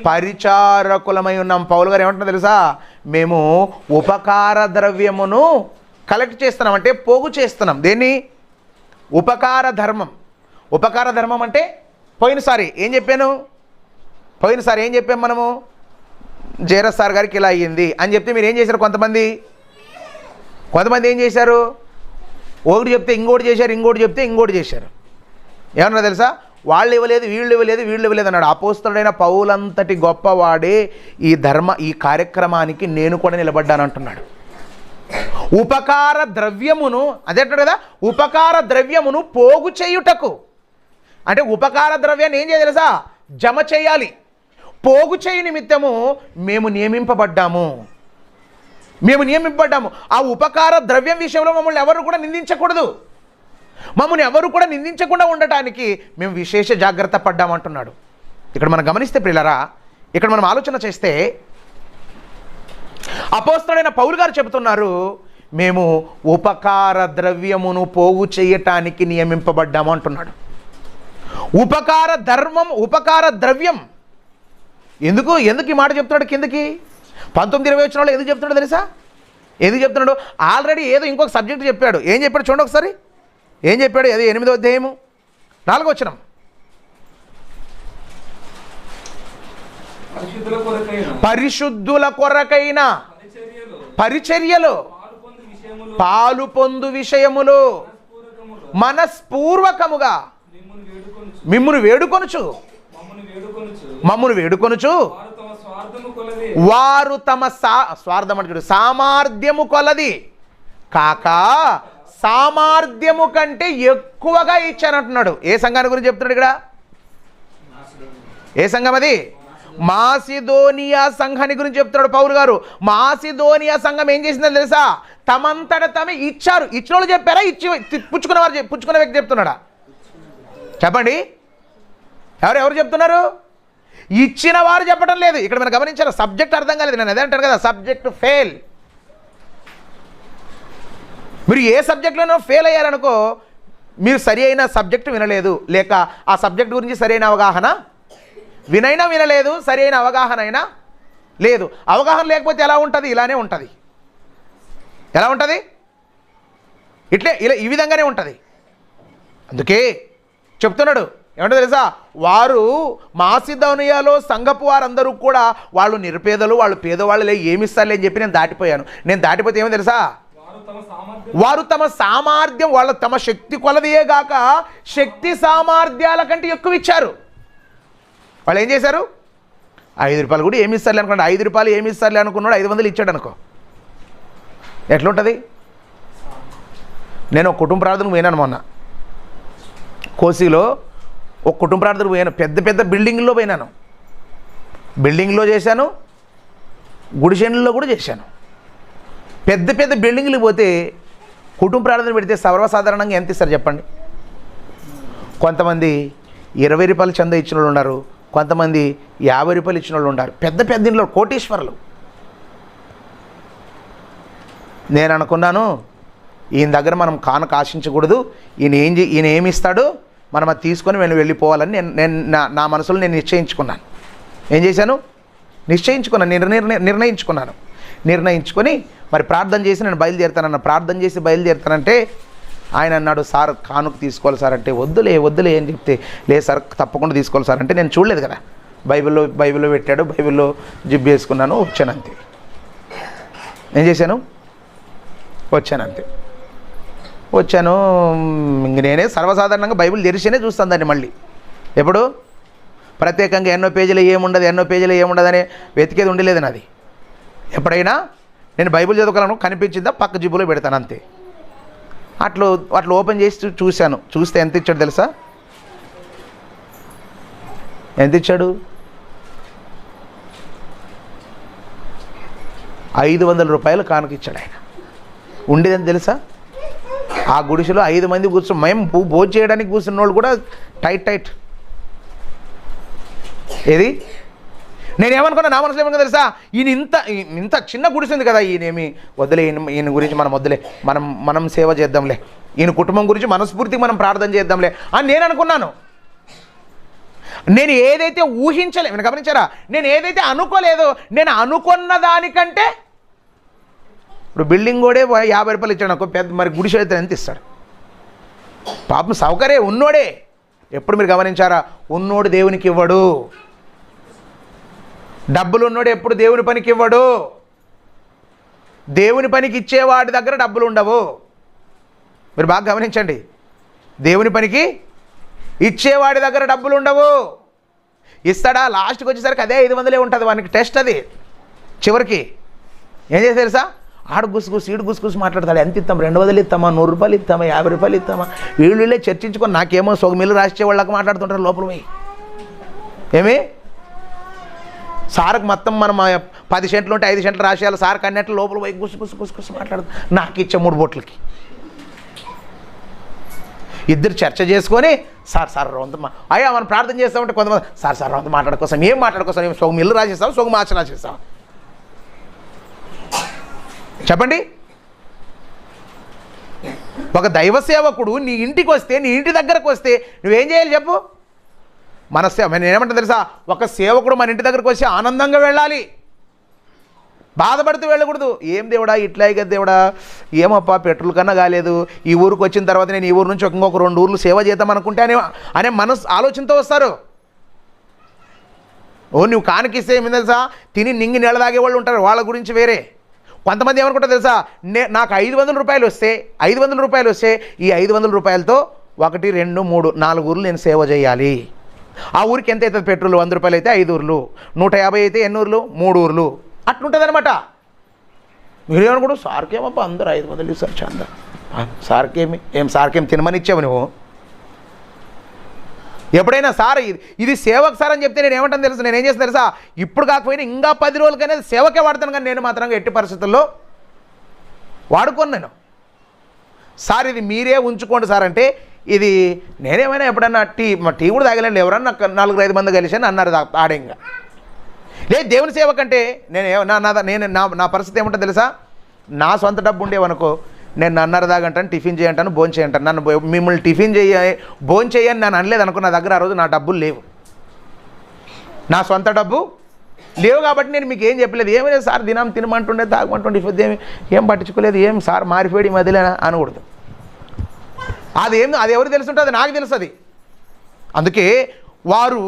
పరిచారకులమై ఉన్నాం. పౌలు గారు ఏమంటున్నా తెలుసా, మేము ఉపకార ద్రవ్యమును కలెక్ట్ చేస్తున్నాం, అంటే పోగు చేస్తున్నాం. దేన్ని? ఉపకార ధర్మం. ఉపకార ధర్మం అంటే పోయినసారి ఏం చెప్పాం మనము, జయరాజ్ సార్ గారికి ఇలా అయ్యింది అని చెప్తే మీరు ఏం చేశారు? కొంతమంది ఏం చేశారు? ఒకటి చెప్తే ఇంకోటి చేశారు. ఏమన్నా తెలుసా, వాళ్ళు ఇవ్వలేదు, వీళ్ళు ఇవ్వలేదు అన్నాడు. అపోస్తలుడైన పౌలంతటి గొప్పవాడే ఈ కార్యక్రమానికి నేను కూడా నిలబడ్డానంటున్నాడు. ఉపకార ద్రవ్యమును, అదేంటాడు కదా, ఉపకార ద్రవ్యమును పోగు చేయుటకు. అంటే ఉపకార ద్రవ్యాన్ని ఏం చేయాలి తెలుసా? జమ చేయాలి. పోగు చేయు నిమిత్తము మేము నియమింపబడ్డాము. ఆ ఉపకార ద్రవ్యం విషయంలో మమ్మల్ని ఎవరు కూడా నిందించకూడదు. మమ్మల్ని ఎవరు కూడా నిందించకుండా ఉండటానికి మేము విశేష జాగ్రత్త పడ్డామంటున్నాడు. ఇక్కడ మనం గమనిస్తే ప్రియులారా, ఇక్కడ మనం ఆలోచన చేస్తే అపోస్తలుడైన పౌలు గారు చెబుతున్నారు, మేము ఉపకార ద్రవ్యమును పోగు చేయటానికి నియమింపబడ్డాము అంటున్నాడు. ఉపకార ధర్మం, ఉపకార ద్రవ్యం. ఎందుకు ఈ మాట చెప్తున్నాడు? కిందకి 19-20 వచనంలో ఎందుకు చెప్తున్నాడు తెలుసా? ఎందుకు చెప్తున్నాడు? ఆల్రెడీ ఏదో ఇంకొక సబ్జెక్ట్ చెప్పాడు. ఏం చెప్పాడు చూడండి ఒకసారి. ఏం చెప్పాడు? అది 8వ అధ్యాయము 4వ వచనం. పరిశుద్ధుల కొరకైన పరిచర్యలు పాలు పొందు విషయములు మనస్పూర్వకముగా మమ్మును వేడుకొనుచు వారు తమ స్వార్థం అంటే సామర్థ్యము కొలది కాక సామర్థ్యము కంటే ఎక్కువగా ఇచ్చానంటున్నాడు. ఏ సంఘాన్ని గురించి చెప్తున్నాడు ఇక్కడ? ఏ సంఘం అది? మాసిదోనియా సంఘాన్ని గురించి చెప్తున్నాడు పౌలు గారు. మాసిదోనియా సంఘం ఏం చేసిందో తెలుసా? తమంతట తమే ఇచ్చారు. ఇచ్చిన వాళ్ళు చెప్పారా? పుచ్చుకున్న వ్యక్తి చెప్తున్నాడా? చెప్పండి, ఎవరు చెప్తున్నారు? ఇచ్చిన వారు చెప్పడం లేదు. ఇక్కడ మనం గమనించారు, సబ్జెక్ట్ అర్థం కాలేదు. నేను అదే అంటాను కదా, సబ్జెక్ట్ ఫెయిల్. మీరు ఏ సబ్జెక్టులోనో ఫెయిల్ అయ్యారనుకో, మీరు సరి అయిన సబ్జెక్టు వినలేదు, లేక ఆ సబ్జెక్ట్ గురించి సరైన అవగాహన వినలేదు, సరి అయిన అవగాహన అయినా లేదు. అవగాహన లేకపోతే ఎలా ఉంటుంది? ఇలానే ఉంటుంది. ఎలా ఉంటుంది? ఇలా ఈ విధంగానే ఉంటుంది. అందుకే చెప్తున్నాడు, ఏమంటే తెలుసా, వారు మాసిదోనియాలో సంఘపు వారందరూ కూడా వాళ్ళు నిరుపేదలు, వాళ్ళు పేదవాళ్ళే, ఏమిస్తారులే అని చెప్పి నేను దాటిపోయాను. నేను దాటిపోతే ఏమో తెలుసా, వారు తమ సామర్థ్యం, వాళ్ళ తమ శక్తి కొలదియే గాక శక్తి సామర్థ్యాల కంటే ఎక్కువ ఇచ్చారు. వాళ్ళు ఏం చేశారు? 5 రూపాయలు కూడా ఏమి ఇస్తారులే అనుకోండి. 5 రూపాయలు ఏమి ఇస్తారులే అనుకున్నాడు, 500 ఇచ్చాడు అనుకో, ఎట్లుంటుంది? నేను ఒక కుటుంబ ప్రార్థనకు పోయినాను మొన్న. కోసిలో ఒక కుటుంబ ప్రార్థనకు పోయాను. పెద్ద బిల్డింగ్లో పోయినాను. బిల్డింగ్లో చేశాను, గుడిసెండ్లలో కూడా చేశాను. పెద్ద బిల్డింగ్లు పోతే కుటుంబ ప్రార్థన పెడితే సర్వసాధారణంగా ఎంత ఇస్తారు చెప్పండి? కొంతమంది 20 రూపాయలు చందా ఇచ్చిన వాళ్ళు ఉన్నారు, కొంతమంది 50 రూపాయలు ఇచ్చిన వాళ్ళు ఉన్నారు. పెద్ద పెద్ద ఇంట్లో కోటీశ్వరులు. నేను అనుకున్నాను ఈయన దగ్గర మనం కానుక ఆశించకూడదు, ఈయన ఏమి ఇస్తాడు మనం అది తీసుకొని వెళ్ళిపోవాలని నేను నా మనసులో నేను నిశ్చయించుకున్నాను. ఏం చేశాను? నిర్ణయించుకొని మరి ప్రార్థన చేసి నేను బయలుదేరుతానన్న. ప్రార్థన చేసి బయలుదేరుతానంటే ఆయన అన్నాడు, సార్ కానుక తీసుకోవాలి సార్ అంటే, వద్దులే అని చెప్తే, లేదు సార్ తప్పకుండా తీసుకోవాలి సార్ అంటే, నేను చూడలేదు కదా, బైబిల్లో పెట్టాడు, బైబిల్లో జిబ్బు వేసుకున్నాను, వచ్చానంతే. ఏం చేశాను? వచ్చాను. ఇంక నేనే సర్వసాధారణంగా బైబిల్ తెరిచినే చూస్తాను దాన్ని. మళ్ళీ ఎప్పుడు ప్రత్యేకంగా ఎన్నో పేజీలు ఏముండదని వెతికేది ఉండలేదు నాది. ఎప్పుడైనా నేను బైబిల్ చదువుకోవాలను కనిపించిందా పక్క జిబ్బులో పెడతాను అంతే. అట్లా ఓపెన్ చేసి చూస్తే ఎంత ఇచ్చాడు తెలుసా? ఎంత ఇచ్చాడు? 500 రూపాయలు కానుక ఇచ్చాడు ఆయన. ఉండేదని తెలుసా? ఆ గుడిసెలో 5 మంది కూర్చొని, మేము భోజనం చేయడానికి కూర్చున్న వాళ్ళు కూడా టైట్. ఏది నేనేమనుకున్నా, నా మనసులో ఏమనుకున్నా తెలుసా? ఇంత చిన్న గుడిసింది కదా, ఈయనేమి వద్దులే, ఈయన గురించి మనం వద్దులే, మనం సేవ చేద్దాంలే, ఈయన కుటుంబం గురించి మనస్ఫూర్తిగా మనం ప్రార్థన చేద్దాంలే అని నేను అనుకున్నాను. నేను ఏదైతే ఊహించలే, మీరు గమనించారా? నేను ఏదైతే అనుకోలేదో, నేను అనుకున్న దానికంటే ఇప్పుడు బిల్డింగ్ కూడా 50 రూపాయలు ఇచ్చాడు అనుకో, పెద్ద మరి గుడిసె అయితే ఎంత ఇస్తాడు? పాపం సౌకర్యం ఉన్నోడే. ఎప్పుడు మీరు గమనించారా? ఉన్నోడు దేవునికి ఇవ్వడు. డబ్బులు ఉన్నోడు ఎప్పుడు దేవుని పనికి ఇవ్వడు. దేవుని పనికి ఇచ్చేవాడి దగ్గర డబ్బులు ఉండవు. మీరు బాగా గమనించండి. దేవుని పనికి ఇచ్చేవాడి దగ్గర డబ్బులు ఉండవు. ఇస్తాడా? లాస్ట్కి వచ్చేసరికి అదే 500 ఉంటుంది వానికి టెస్ట్. అది చివరికి ఏం చేసి తెలుసా? ఆడు గుసుగుసు ఈడు గుసుగుసు మాట్లాడతాడు. ఎంత ఇస్తాం? 200 ఇస్తామా, 100 రూపాయలు ఇస్తామా, 50 రూపాయలు ఇస్తామా? వీళ్ళే చర్చించుకొని నాకేమో సొగమిల్లు రాసే వాళ్ళకి మాట్లాడుతుంటారు లోపల పోయి. ఏమి సార్కి మొత్తం మనం 10 సెంట్లు ఉంటే 5 సెంట్లు రాసేయాలి, సార్కి అన్నట్లు లోపల పోయి గుసు మాట్లాడుతూ నాకు ఇచ్చే 3 బొట్లకి ఇద్దరు చర్చ చేసుకొని, సార్ రొంత అయ్యా మనం ప్రార్థన చేస్తామంటే కొంతమంది సార్ రొంత మాట్లాడుకోసం ఏం సొగం ఇల్లు రాసేస్తావు, సొగం మార్చి రాసేస్తావు? చెప్పండి. ఒక దైవ సేవకుడు నీ ఇంటికి వస్తే, నీ ఇంటి దగ్గరకు వస్తే నువ్వేం చేయాలి చెప్పు? నేనేమంటా తెలుసా? ఒక సేవకుడు మన ఇంటి దగ్గరకు వచ్చి ఆనందంగా వెళ్ళాలి, బాధపడుతూ వెళ్ళకూడదు. ఏం దేవుడా ఇట్లా కదా దేవుడా, ఏమప్పా పెట్రోల్ కన్నా కాలేదు, ఈ ఊరికి వచ్చిన తర్వాత నేను ఈ ఊరు నుంచి ఇంకొక 2 ఊర్లు సేవ చేద్దాం అనుకుంటే అనే మనసు ఆలోచనతో వస్తారు. నువ్వు కానికిస్తే ఏమి తెలుసా? తిని నింగి నీళ్ళ తాగే వాళ్ళు ఉంటారు, వాళ్ళ గురించి వేరే. కొంతమంది ఏమనుకుంటారు తెలుసా? నాకు 500 రూపాయలు వస్తే ఈ 500 రూపాయలతో 1, 2, 3, 4 ఊర్లు నేను సేవ చేయాలి. ఆ ఊరికి ఎంత అవుతుంది పెట్రోల్? 100 రూపాయలు అయితే 5 ఊర్లు, 150 అయితే ఎన్ని ఊర్లు? 3 ఊర్లు. అట్లుంటుంది అనమాట. మీరేమనుకుంటారు? సార్కేమప్ప అందరూ 500 ఇస్తారు చంద, సార్కేం తినమని ఇచ్చావు నువ్వు? ఎప్పుడైనా సార్ ఇది సేవకు సార్ అని చెప్తే నేను ఏమంటాను తెలుసా? నేను ఏం చేస్తాను తెలుసా? ఇప్పుడు కాకపోయినా ఇంకా 10 రోజులకనేది సేవకే వాడతాను, కానీ నేను మాత్రం ఎట్టి పరిస్థితుల్లో వాడుకోను నేను. సార్ ఇది మీరే ఉంచుకోండి సార్ అంటే, ఇది నేనేమైనా ఎప్పుడన్నా టీ కూడా తాగలేండి, ఎవరన్నా 4-5 మంది కలిసి అన్నారు ఆడేంగా. లేదు దేవుని సేవ కంటే నా పరిస్థితి ఏమంటుంది తెలుసా? నా సొంత డబ్బు ఉండేవనుకో, నేను 1:30 దాకా అంటాను, టిఫిన్ చేయంటాను, భోజనం చేయంటాను. నన్ను మిమ్మల్ని టిఫిన్ భోజనం చేయని నేను అనలేదు అనుకో, నా దగ్గర ఆ రోజు నా డబ్బులు లేవు, నా సొంత డబ్బు లేవు. కాబట్టి నేను మీకు ఏం చెప్పలేదు. ఏమైనా సార్ దినం తినమంటుండే, తాగమంటుండే, ఏం పట్టించుకోలేదు, ఏం సార్ మారిపోయి మధ్యలో అనకూడదు. అది ఎవరు తెలుసుంటుంది? నాకు తెలుసు అది. అందుకే వారు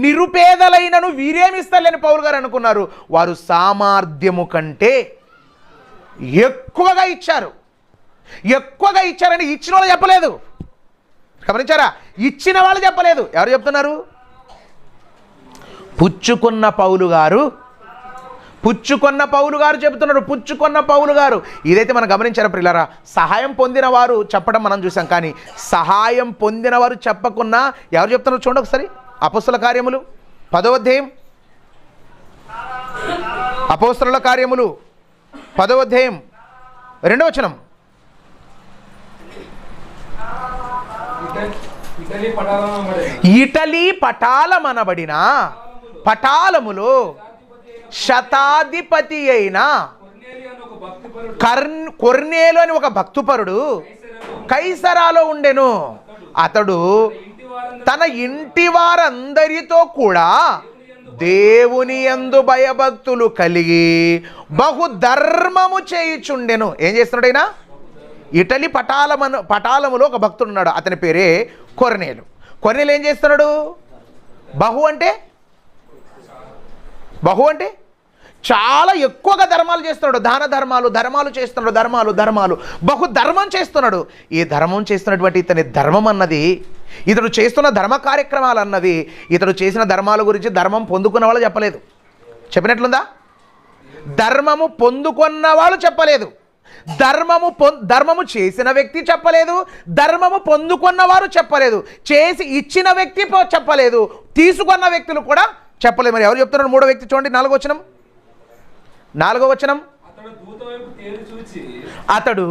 నిరుపేదలైనను వీరేమిస్తలేని పౌలు గారు అనుకున్నారు. వారు సామర్థ్యము కంటే ఎక్కువగా ఇచ్చారని ఇచ్చిన వాళ్ళు చెప్పలేదు. గమనించారా? ఇచ్చిన వాళ్ళు చెప్పలేదు. ఎవరు చెప్తున్నారు? పుచ్చుకున్న పౌలు గారు చెబుతున్నారు. పుచ్చుకున్న పౌలు గారు. ఇదైతే మనం గమనించారా ప్రియులారా? సహాయం పొందిన వారు చెప్పడం మనం చూసాం, కానీ సహాయం పొందిన వారు చెప్పకున్నా ఎవరు చెప్తున్నారు చూడండి ఒకసారి. అపోస్తల కార్యములు 10వ అధ్యాయం, అపోస్తలుల కార్యములు 10వ అధ్యాయం 2వ వచనం. ఇటలీ పటాలమనబడిన పటాలములో శతాధిపతి అయిన కొర్నేలు అని ఒక భక్తుపరుడు కైసరాలో ఉండెను. అతడు తన ఇంటి వారందరితో కూడా దేవుని యందు భయభక్తులు కలిగి బహుధర్మము చేయుచుండెను. ఏం చేస్తున్నాడు ఆయన? ఇటలీ పటాలములో ఒక భక్తుడు ఉన్నాడు, అతని పేరే కొర్నేలు. కొర్నేలు ఏం చేస్తున్నాడు? బహు అంటే చాలా ఎక్కువగా ధర్మాలు చేస్తున్నాడు. దాన ధర్మాలు చేస్తున్నాడు. బహు ధర్మం చేస్తున్నాడు. ఈ ధర్మం చేస్తున్నటువంటి ఇతని ధర్మం అన్నది, ఇతడు చేస్తున్న ధర్మ కార్యక్రమాలు అన్నవి, ఇతడు చేసిన ధర్మాల గురించి ధర్మం పొందుకున్న వాళ్ళు చెప్పలేదు. చెప్పినట్లుందా? ధర్మము పొందుకున్న వాళ్ళు చెప్పలేదు. ధర్మము చేసిన వ్యక్తి చెప్పలేదు. ధర్మము పొందుకున్నవారు చెప్పలేదు. చేసి ఇచ్చిన వ్యక్తి చెప్పలేదు. తీసుకున్న వ్యక్తులు కూడా చెప్పలేదు. మరి ఎవరు చెప్తున్నారు? మూడో వ్యక్తి చూడండి, 4వ వచనం. అతడు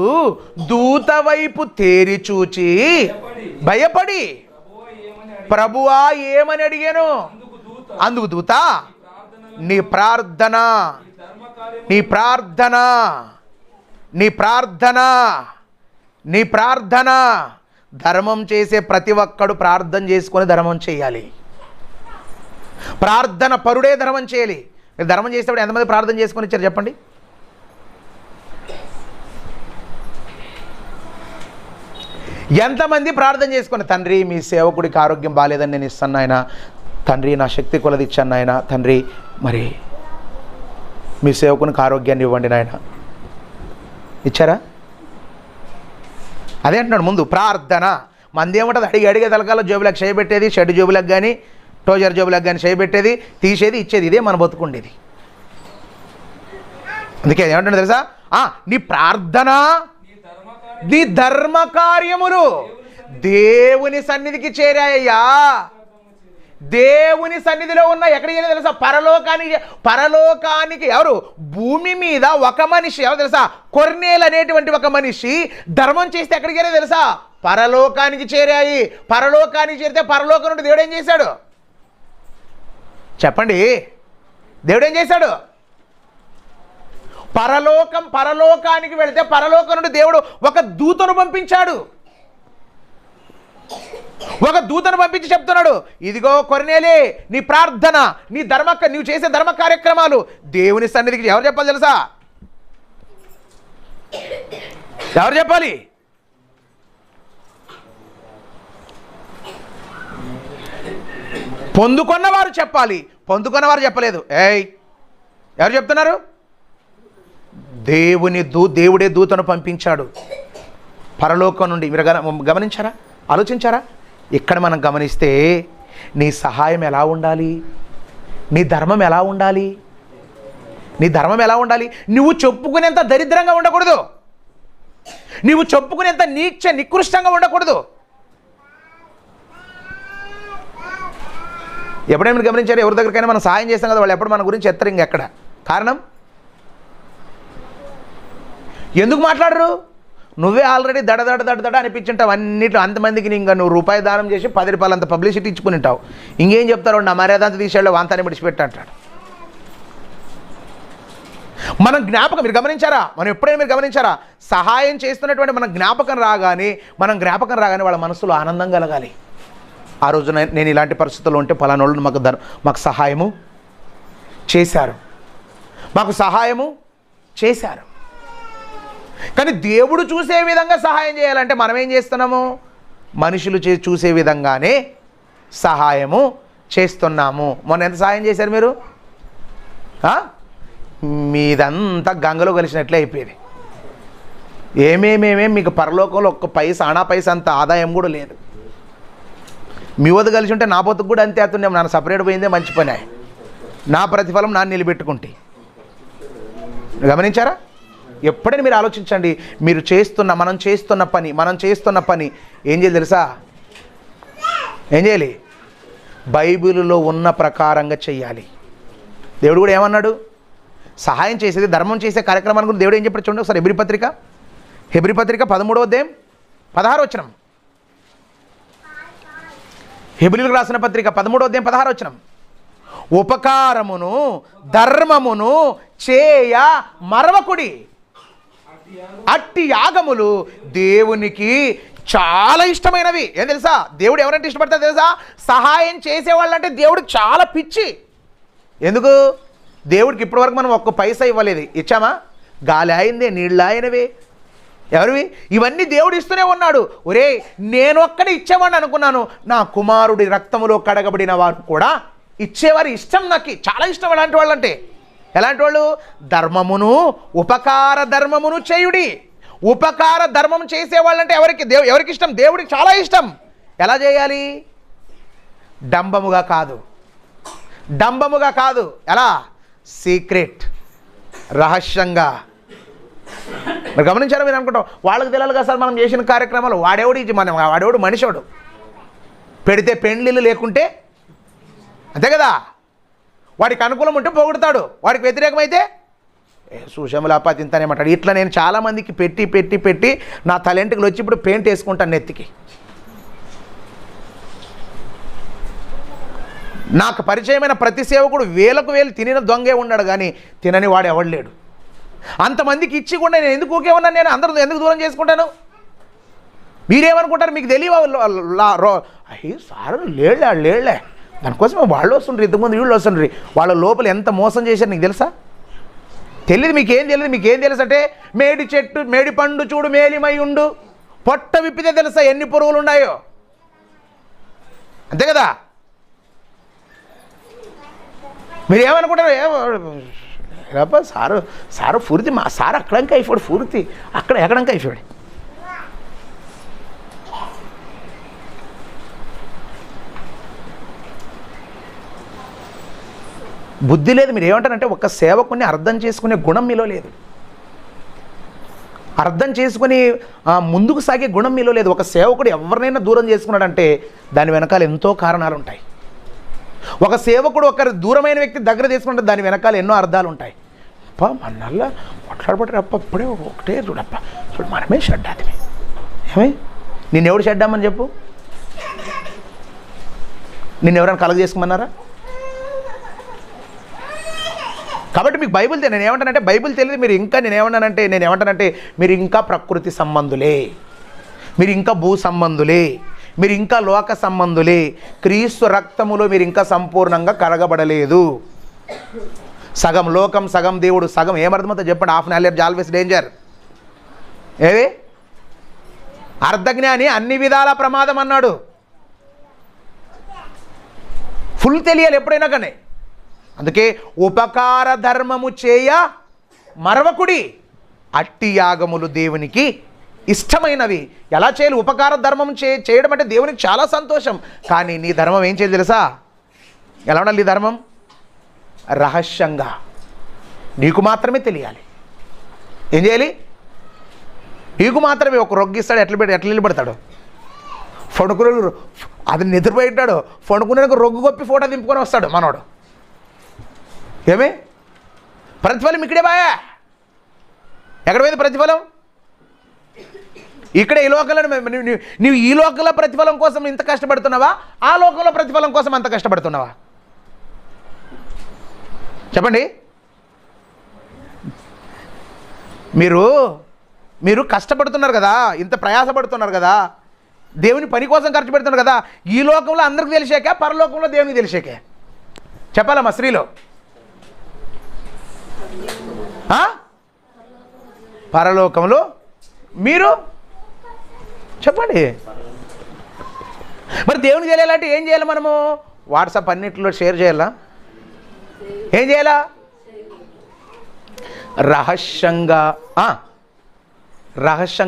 దూత వైపు తేరి చూచి భయపడి ప్రభువా ఏమని అడిగాను. అందుకు దూత, నీ ప్రార్థన ధర్మం చేసే ప్రతి ఒక్కడు ప్రార్థన చేసుకొని ధర్మం చేయాలి. ప్రార్థన పరుడే ధర్మం చేయాలి. మీరు ధర్మం చేసేటప్పుడు ఎంతమంది ప్రార్థన చేసుకొని ఇచ్చారు చెప్పండి? ఎంతమంది ప్రార్థన చేసుకొని, తండ్రి మీ సేవకుడికి ఆరోగ్యం బాగాలేదని నేను ఇస్తాను ఆయన, తండ్రి నా శక్తి కొలది ఇచ్చాను ఆయన, తండ్రి మరి మీ సేవకునికి ఆరోగ్యాన్ని ఇవ్వండి నాయన. ఇచ్చారా? అదే అంటున్నాడు ముందు ప్రార్థన. మంది ఏమంటుంది? అడిగే తలకాల జోబులకు చేయబెట్టేది, షెడ్ జోబులకు కానీ టోజర్ జోబులకు కానీ చేయబెట్టేది, తీసేది, ఇచ్చేది. ఇదే మన బతుకుండేది. అందుకే ఏమంటున్నా తెలుసా? నీ ప్రార్థన, నీ ధర్మ కార్యములు దేవుని సన్నిధికి చేరాయ్యా. దేవుని సన్నిధిలో ఉన్న ఎక్కడికి వెళ్ళి తెలుసా? పరలోకానికి. ఎవరు? భూమి మీద ఒక మనిషి, ఎవరు తెలుసా? కొర్నేలు అనేటువంటి ఒక మనిషి ధర్మం చేస్తే ఎక్కడికి వెళ్ళి తెలుసా? పరలోకానికి చేరాయి. పరలోకానికి చేరితే పరలోకం నుండి దేవుడు ఏం చేశాడు చెప్పండి? దేవుడు ఏం చేశాడు? పరలోకానికి వెళితే పరలోకం నుండి దేవుడు ఒక దూతను పంపించాడు. ఒక దూతను పంపించి చెప్తున్నాడు, ఇదిగో కొర్నేలే, నీ ప్రార్థన, నీవు చేసే ధర్మ కార్యక్రమాలు దేవుని సన్నిధికి ఎవరు చెప్పాలి తెలుసా? ఎవరు చెప్పాలి? పొందుకున్నవారు చెప్పాలి. పొందుకున్నవారు చెప్పలేదు. ఎవరు చెప్తున్నారు? దేవుడే దూతను పంపించాడు పరలోకం నుండి. మీరు గమనించారా? ఆలోచించారా? ఇక్కడ మనం గమనిస్తే నీ సహాయం ఎలా ఉండాలి? నీ ధర్మం ఎలా ఉండాలి? నువ్వు చెప్పుకునేంత దరిద్రంగా ఉండకూడదు. నువ్వు చెప్పుకునేంత నికృష్టంగా ఉండకూడదు. ఎప్పుడైనా మీరు గమనించారు? ఎవరి దగ్గరికైనా మనం సహాయం చేస్తాం కదా, వాళ్ళు ఎప్పుడు మన గురించి ఎత్తరు. ఇంకెక్కడ కారణం? ఎందుకు మాట్లాడరు? నువ్వే ఆల్రెడీ దడ అనిపించుంటావు అన్నిట్లో. అంతమందికి ఇంకా నువ్వు రూపాయి దానం చేసి 10 రూపాయలు అంత పబ్లిసిటీ ఇచ్చుకుని ఉంటావు. ఇంకేం చెప్తారు? నా మర్యాద అంతా తీసేళ్ళు వాంతాన్ని విడిచిపెట్టి అంటాడు. మనం జ్ఞాపకం, మీరు గమనించారా? మీరు గమనించారా? సహాయం చేస్తున్నటువంటి మన జ్ఞాపకం రాగానే వాళ్ళ మనసులో ఆనందం కలగాలి. ఆ రోజున నేను ఇలాంటి పరిస్థితుల్లో ఉంటే పలానోళ్ళు మాకు సహాయము చేశారు. కానీ దేవుడు చూసే విధంగా సహాయం చేయాలంటే మనం ఏం చేస్తున్నాము? మనుషులు చూసే విధంగానే సహాయము చేస్తున్నాము. మొన్న ఎంత సహాయం చేశారు మీరు? మీదంతా గంగలో కలిసినట్లే అయిపోయేది. ఏమేమేమేం మీకు పరలోకంలో ఒక్క ఆనా పైసా అంత ఆదాయం కూడా లేదు. మీ వద్ద కలిసి ఉంటే నా బతుకు కూడా అంతే అవుతున్నాం. నన్ను సపరేట్ పోయిందే మంచి పని. నా ప్రతిఫలం నాన్న నిలబెట్టుకుంటే. గమనించారా? ఎప్పుడైనా మీరు ఆలోచించండి. మనం చేస్తున్న పని ఏం చేయాలి తెలుసా? ఏం చేయాలి? బైబిలులో ఉన్న ప్రకారంగా చెయ్యాలి. దేవుడు కూడా ఏమన్నాడు? సహాయం చేసేది, ధర్మం చేసే కార్యక్రమాన్ని గురించి దేవుడు ఏం చెప్పాడు చూడండి ఒకసారి. హెబ్రీ పత్రిక 13వ అధ్యాయం 16వ వచనం. హెబ్రీయులకు రాసిన పత్రిక 13వ అధ్యాయం 16వ వచనం. ఉపకారమును ధర్మమును చేయ మరవకుడి, అట్టి యాగములు దేవునికి చాలా ఇష్టమైనవి. ఏం తెలుసా, దేవుడు ఎవరంటే ఇష్టపడతారు తెలుసా? సహాయం చేసేవాళ్ళంటే దేవుడికి చాలా పిచ్చి. ఎందుకు? దేవుడికి ఇప్పటివరకు మనం ఒక్క పైసా ఇవ్వలేదు. ఇచ్చామా? గాలి అయిందే, నీళ్ళు ఆయనవే, ఎవరివి? ఇవన్నీ దేవుడు ఇస్తూనే ఉన్నాడు. ఒరే, నేను ఒక్కడే ఇచ్చేవాడిని అనుకున్నాను, నా కుమారుడి రక్తములో కడగబడిన వారు కూడా ఇచ్చేవారు ఇష్టం. నాకు చాలా ఇష్టం అలాంటి వాళ్ళంటే. ఎలాంటి వాళ్ళు? ధర్మమును ఉపకార ధర్మమును చేయుడి. ఉపకార ధర్మం చేసేవాళ్ళంటే ఎవరికి ఇష్టం? దేవుడికి చాలా ఇష్టం. ఎలా చేయాలి? డంబముగా కాదు, డంబముగా కాదు. ఎలా? సీక్రెట్, రహస్యంగా. మరి గమనించారా? మీరు అనుకుంటాం వాళ్ళకి తెలియాలి కదా సార్ మనం చేసిన కార్యక్రమాలు. వాడేవాడు మనిషోడు. పెడితే పెండ్లిళ్ళు లేకుంటే అంతే కదా. వాడికి అనుకూలం ఉంటే పొగుడుతాడు, వాడికి వ్యతిరేకమైతే సుషములాపా తింటానేమంటాడు. ఇట్లా నేను చాలామందికి పెట్టి పెట్టి పెట్టి నా తలెంటుకులు వచ్చి ఇప్పుడు పెయింట్ వేసుకుంటాను నెత్తికి. నాకు పరిచయమైన ప్రతి సేవకుడు వేలకు వేలు తినిన దొంగే ఉన్నాడు, కానీ తినని వాడు ఎవడలేడు. అంతమందికి ఇచ్చి కూడా నేను ఎందుకు ఊకే ఉన్నాను? నేను అందరూ ఎందుకు దూరం చేసుకుంటాను? మీరేమనుకుంటారు? మీకు తెలియదు సార్ లేళ్లే దానికోసమే వాళ్ళు వస్తుండ్రు, ఇంతకుముందు వీళ్ళు వస్తుండ్రు. వాళ్ళ లోపల ఎంత మోసం చేశారు నీకు తెలుసా? తెలియదు. మీకేం తెలుసు అంటే మేడి పండు చూడు మేలిమై ఉండు, పొట్ట విప్పితే తెలుసా ఎన్ని పురుగులు ఉన్నాయో. అంతే కదా. మీరు ఏమనుకుంటారు? సారు పూర్తి మా సార్ అక్కడంకా అయిపోయాడు, పూర్తి ఎక్కడంకా అయిపోయాడు. బుద్ధి లేదు. మీరు ఏమంటారంటే ఒక సేవకుని అర్థం చేసుకునే గుణం మీలో లేదు, అర్థం చేసుకుని ముందుకు సాగే గుణం మీలో లేదు. ఒక సేవకుడు ఎవరినైనా దూరం చేసుకున్నాడంటే దాని వెనకాల ఎంతో కారణాలు ఉంటాయి. ఒక సేవకుడు ఒకరు దూరమైన వ్యక్తి దగ్గర తీసుకుంటే దాని వెనకాల ఎన్నో అర్థాలు ఉంటాయి. మన్నల్లా మాట్లాడబట్టారప్ప ఇప్పుడే ఒకటే చూడప్ప చూడు మనమే షడ్డాది. నిన్నెవడు షడ్డామని చెప్పు? నిన్నెవరైనా కలగ చేసుకోమన్నారా? కాబట్టి మీకు బైబిల్ నేనేమంటానంటే బైబిల్ తెలియదు. నేనేమంటానంటే మీరు ఇంకా ప్రకృతి సంబంధులే, మీరు ఇంకా భూ సంబంధులే, మీరు ఇంకా లోక సంబంధులే. క్రీస్తు రక్తములో మీరు ఇంకా సంపూర్ణంగా కరగబడలేదు. సగం లోకం సగం దేవుడు, సగం ఏమర్థమవుతుందో చెప్పండి. Half knowledge always danger. ఏవి? అర్ధజ్ఞాని అన్ని విధాల ప్రమాదం అన్నాడు. ఫుల్ తెలియాలి ఎప్పుడైనా కానీ. అందుకే ఉపకార ధర్మము చేయ మరవకుడి, అట్టి యాగములు దేవునికి ఇష్టమైనవి. ఎలా చేయాలి? ఉపకార ధర్మం చేయడం అంటే దేవునికి చాలా సంతోషం. కానీ నీ ధర్మం ఏం చేయాలి తెలుసా? ఎలా ఉండాలి నీ ధర్మం? రహస్యంగా, నీకు మాత్రమే తెలియాలి. ఏం చేయాలి? నీకు మాత్రమే. ఒక రొగ్గిస్తాడు, ఎట్లా నిలబడతాడు? ఫణుకులు అది నిద్రపోయింటాడు, ఫణుకునే రొగ్గు కొప్పి ఫోటో దింపుకొని వస్తాడు మనోడు. ఏమి ప్రతిఫలం ఇక్కడే బాయా? ఎక్కడ పోయింది ప్రతిఫలం? ఇక్కడే. ఈ లోకంలో నువ్వు ఈ లోకంలో ప్రతిఫలం కోసం ఇంత కష్టపడుతున్నావా? ఆ లోకంలో ప్రతిఫలం కోసం అంత కష్టపడుతున్నావా? చెప్పండి. మీరు కష్టపడుతున్నారు కదా, ఇంత ప్రయాసపడుతున్నారు కదా, దేవుని పని కోసం ఖర్చు పెడుతున్నారు కదా. ఈ లోకంలో అందరికి తెలిసాక పరలోకంలో దేవునికి తెలిసాకే చెప్పాలా మా స్త్రీలో? పరలోకంలో మీరు చెప్పండి. మరి దేవునికి తెలియాలంటే ఏం చేయాలి? మనము వాట్సాప్ అన్నింటిలో షేర్ చేయాలా? ఏం చేయాలా? రహస్యంగా.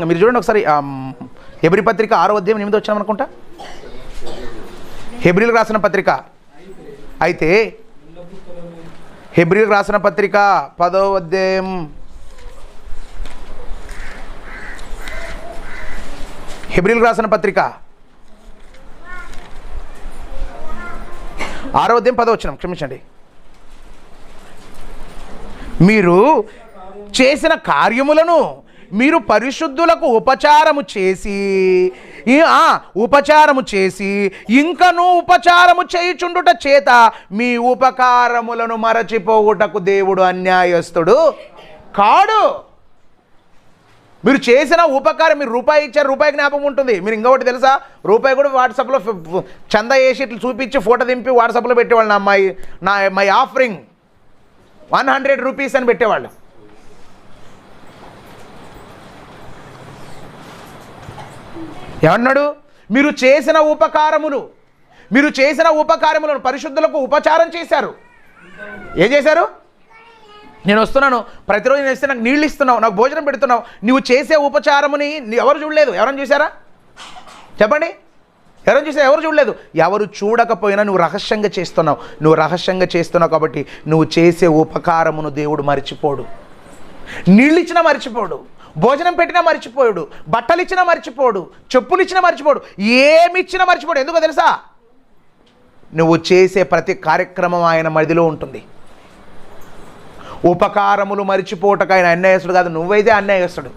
మీరు చూడండి ఒకసారి హెబ్రీ పత్రిక 6వ అధ్యాయం 8వ వచనం అనుకుంటా. హెబ్రీలకు రాసిన పత్రిక. అయితే హెబ్రీలకు రాసిన పత్రిక 10వ అధ్యాయం హెబ్రీలకు రాసిన పత్రిక 6వ అధ్యాయం 10వ వచనం, క్షమించండి. మీరు చేసిన కార్యములను మీరు పరిశుద్ధులకు ఉపచారము చేసి ఉపచారము చేసి ఇంకను ఉపచారము చేయుచుండుట చేత మీ ఉపకారములను మరచిపోవుటకు దేవుడు అన్యాయస్తుడు కాడు. మీరు చేసిన ఉపకారం, మీరు రూపాయి ఇచ్చారు, రూపాయి జ్ఞాపకం ఉంటుంది. మీరు ఇంకొకటి తెలుసా, రూపాయి కూడా వాట్సాప్లో చందా వేసి ఇట్లా చూపించి ఫోటో దింపి వాట్సాప్లో పెట్టేవాళ్ళు. మై ఆఫరింగ్ 100 రూపీస్ అని పెట్టేవాళ్ళు. ఏమన్నాడు? మీరు చేసిన ఉపకారములను పరిశుద్ధులకు ఉపచారం చేశారు. ఏం చేశారు? నేను వస్తున్నాను, ప్రతిరోజు నేను వస్తే నాకు నీళ్ళు ఇస్తున్నావు, నాకు భోజనం పెడుతున్నావు. నువ్వు చేసే ఉపచారముని ఎవరు చూడలేదు. ఎవరైనా చూసారా? చెప్పండి, ఎవరైనా చూసారా? ఎవరు చూడలేదు. ఎవరు చూడకపోయినా నువ్వు రహస్యంగా చేస్తున్నావు. నువ్వు రహస్యంగా చేస్తున్నావు కాబట్టి నువ్వు చేసే ఉపకారమును దేవుడు మర్చిపోడు. నీళ్ళు ఇచ్చినా మర్చిపోడు, భోజనం పెట్టినా మర్చిపోయాడు, బట్టలు ఇచ్చినా మర్చిపోడు, చెప్పులు ఇచ్చినా మర్చిపోడు, ఏమి ఇచ్చినా మర్చిపోడు. ఎందుకో తెలుసా? నువ్వు చేసే ప్రతి కార్యక్రమం ఆయన మదిలో ఉంటుంది. ఉపకారములు మరిచిపోవటకు ఆయన అన్యాయస్తుడు కాదు. నువ్వైతే అన్యాయస్తుడు.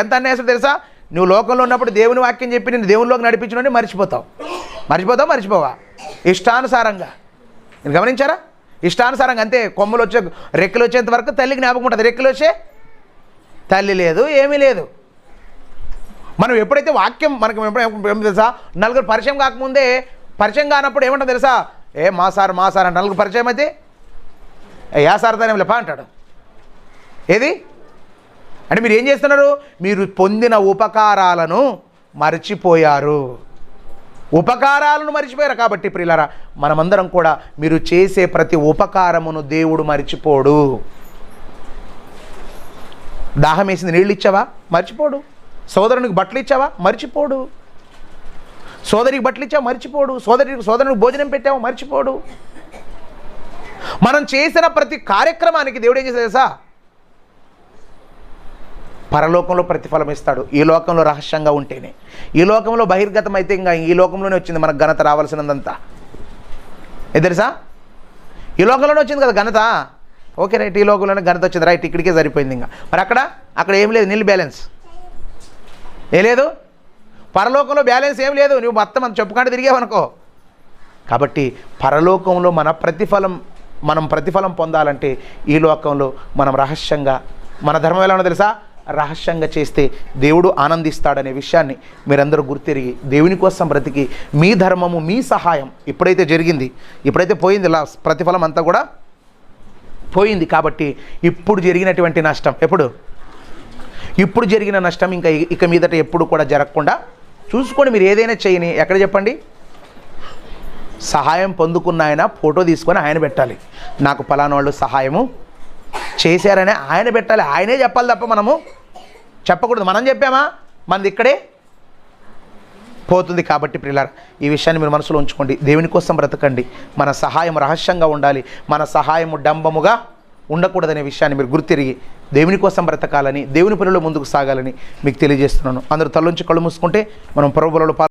ఎంత అన్యాయస్తుడు తెలుసా? నువ్వు లోకంలో ఉన్నప్పుడు దేవుని వాక్యం చెప్పి నేను దేవునిలోకి నడిపించడం మర్చిపోవా ఇష్టానుసారంగా. నేను గమనించారా? ఇష్టానుసారంగా అంతే. కొమ్మలు వచ్చే రెక్కలు వచ్చేంత వరకు తల్లికి జ్ఞాపకం ఉంటుంది. రెక్కలు వచ్చే తల్లి లేదు, ఏమీ లేదు. మనం ఎప్పుడైతే వాక్యం మనకు తెలుసా, నలుగురు పరిచయం కాకముందే, పరిచయం కానప్పుడు ఏమంటాం తెలుసా? మా సార్ అంటే నలుగురు పరిచయం అయితే యా సార్ దాని లేపా అంటాడు. ఏది అంటే మీరు ఏం చేస్తున్నారు? మీరు పొందిన ఉపకారాలను మర్చిపోయారు. కాబట్టి ప్రియులారా, మనమందరం కూడా మీరు చేసే ప్రతి ఉపకారమును దేవుడు మర్చిపోడు. దాహం వేసింది, నీళ్ళు ఇచ్చావా? మర్చిపోడు. సోదరునికి బట్టలు ఇచ్చావా? మర్చిపోడు. సోదరికి బట్టలు ఇచ్చావు? మర్చిపోడు. సోదరునికి భోజనం పెట్టావు? మర్చిపోడు. మనం చేసిన ప్రతి కార్యక్రమానికి దేవుడు ఏం చేస్తాడు తెలుసా? పరలోకంలో ప్రతిఫలం ఇస్తాడు. ఈ లోకంలో రహస్యంగా ఉంటేనే. ఈ లోకంలో బహిర్గతం అయితే ఇంకా ఈ లోకంలోనే వచ్చింది మనకు ఘనత రావాల్సినందంతా. తెలుసా? ఈ లోకంలోనే వచ్చింది కదా ఘనత. ఓకే రైట్, ఈ లోకంలోనే ఘనత వచ్చింది రైట్, ఇక్కడికే సరిపోయింది. ఇంకా మరి అక్కడ ఏం లేదు, నిల్ బ్యాలెన్స్ ఏ లేదు. పరలోకంలో బ్యాలెన్స్ ఏం లేదు. నువ్వు మొత్తం మనం చెప్పుకుంటూ తిరిగావనుకో. కాబట్టి పరలోకంలో మనం ప్రతిఫలం పొందాలంటే ఈ లోకంలో మనం రహస్యంగా, మన ధర్మం ఎలా ఉందో తెలుసా? రహస్యంగా చేస్తే దేవుడు ఆనందిస్తాడనే విషయాన్ని మీరందరూ గుర్తిరిగి దేవుని కోసం బ్రతికి మీ ధర్మము, మీ సహాయం ఇప్పుడైతే జరిగింది, ఇప్పుడైతే పోయింది, ప్రతిఫలం అంతా కూడా పోయింది. కాబట్టి ఇప్పుడు జరిగినటువంటి నష్టం ఇప్పుడు జరిగిన నష్టం ఇక మీదట ఎప్పుడు కూడా జరగకుండా చూసుకోండి. మీరు ఏదైనా చేయని ఎక్కడ చెప్పండి, సహాయం పొందుకున్న ఆయన ఫోటో తీసుకొని ఆయన పెట్టాలి. నాకు పలానా వాళ్ళు సహాయము చేశారని ఆయన పెట్టాలి. ఆయనే చెప్పాలి తప్ప మనము చెప్పకూడదు. మనం చెప్పామా మనది ఇక్కడే పోతుంది. కాబట్టి ప్రియులారా, ఈ విషయాన్ని మీరు మనసులో ఉంచుకోండి. దేవుని కోసం బ్రతకండి. మన సహాయం రహస్యంగా ఉండాలి. మన సహాయము డంబముగా ఉండకూడదనే విషయాన్ని మీరు గుర్తిరిగి దేవుని కోసం బ్రతకాలని, దేవుని పనుల్లో ముందుకు సాగాలని మీకు తెలియజేస్తున్నాను. అందరూ తలొంచి కళ్ళు మూసుకుంటే మనం ప్రభువులలో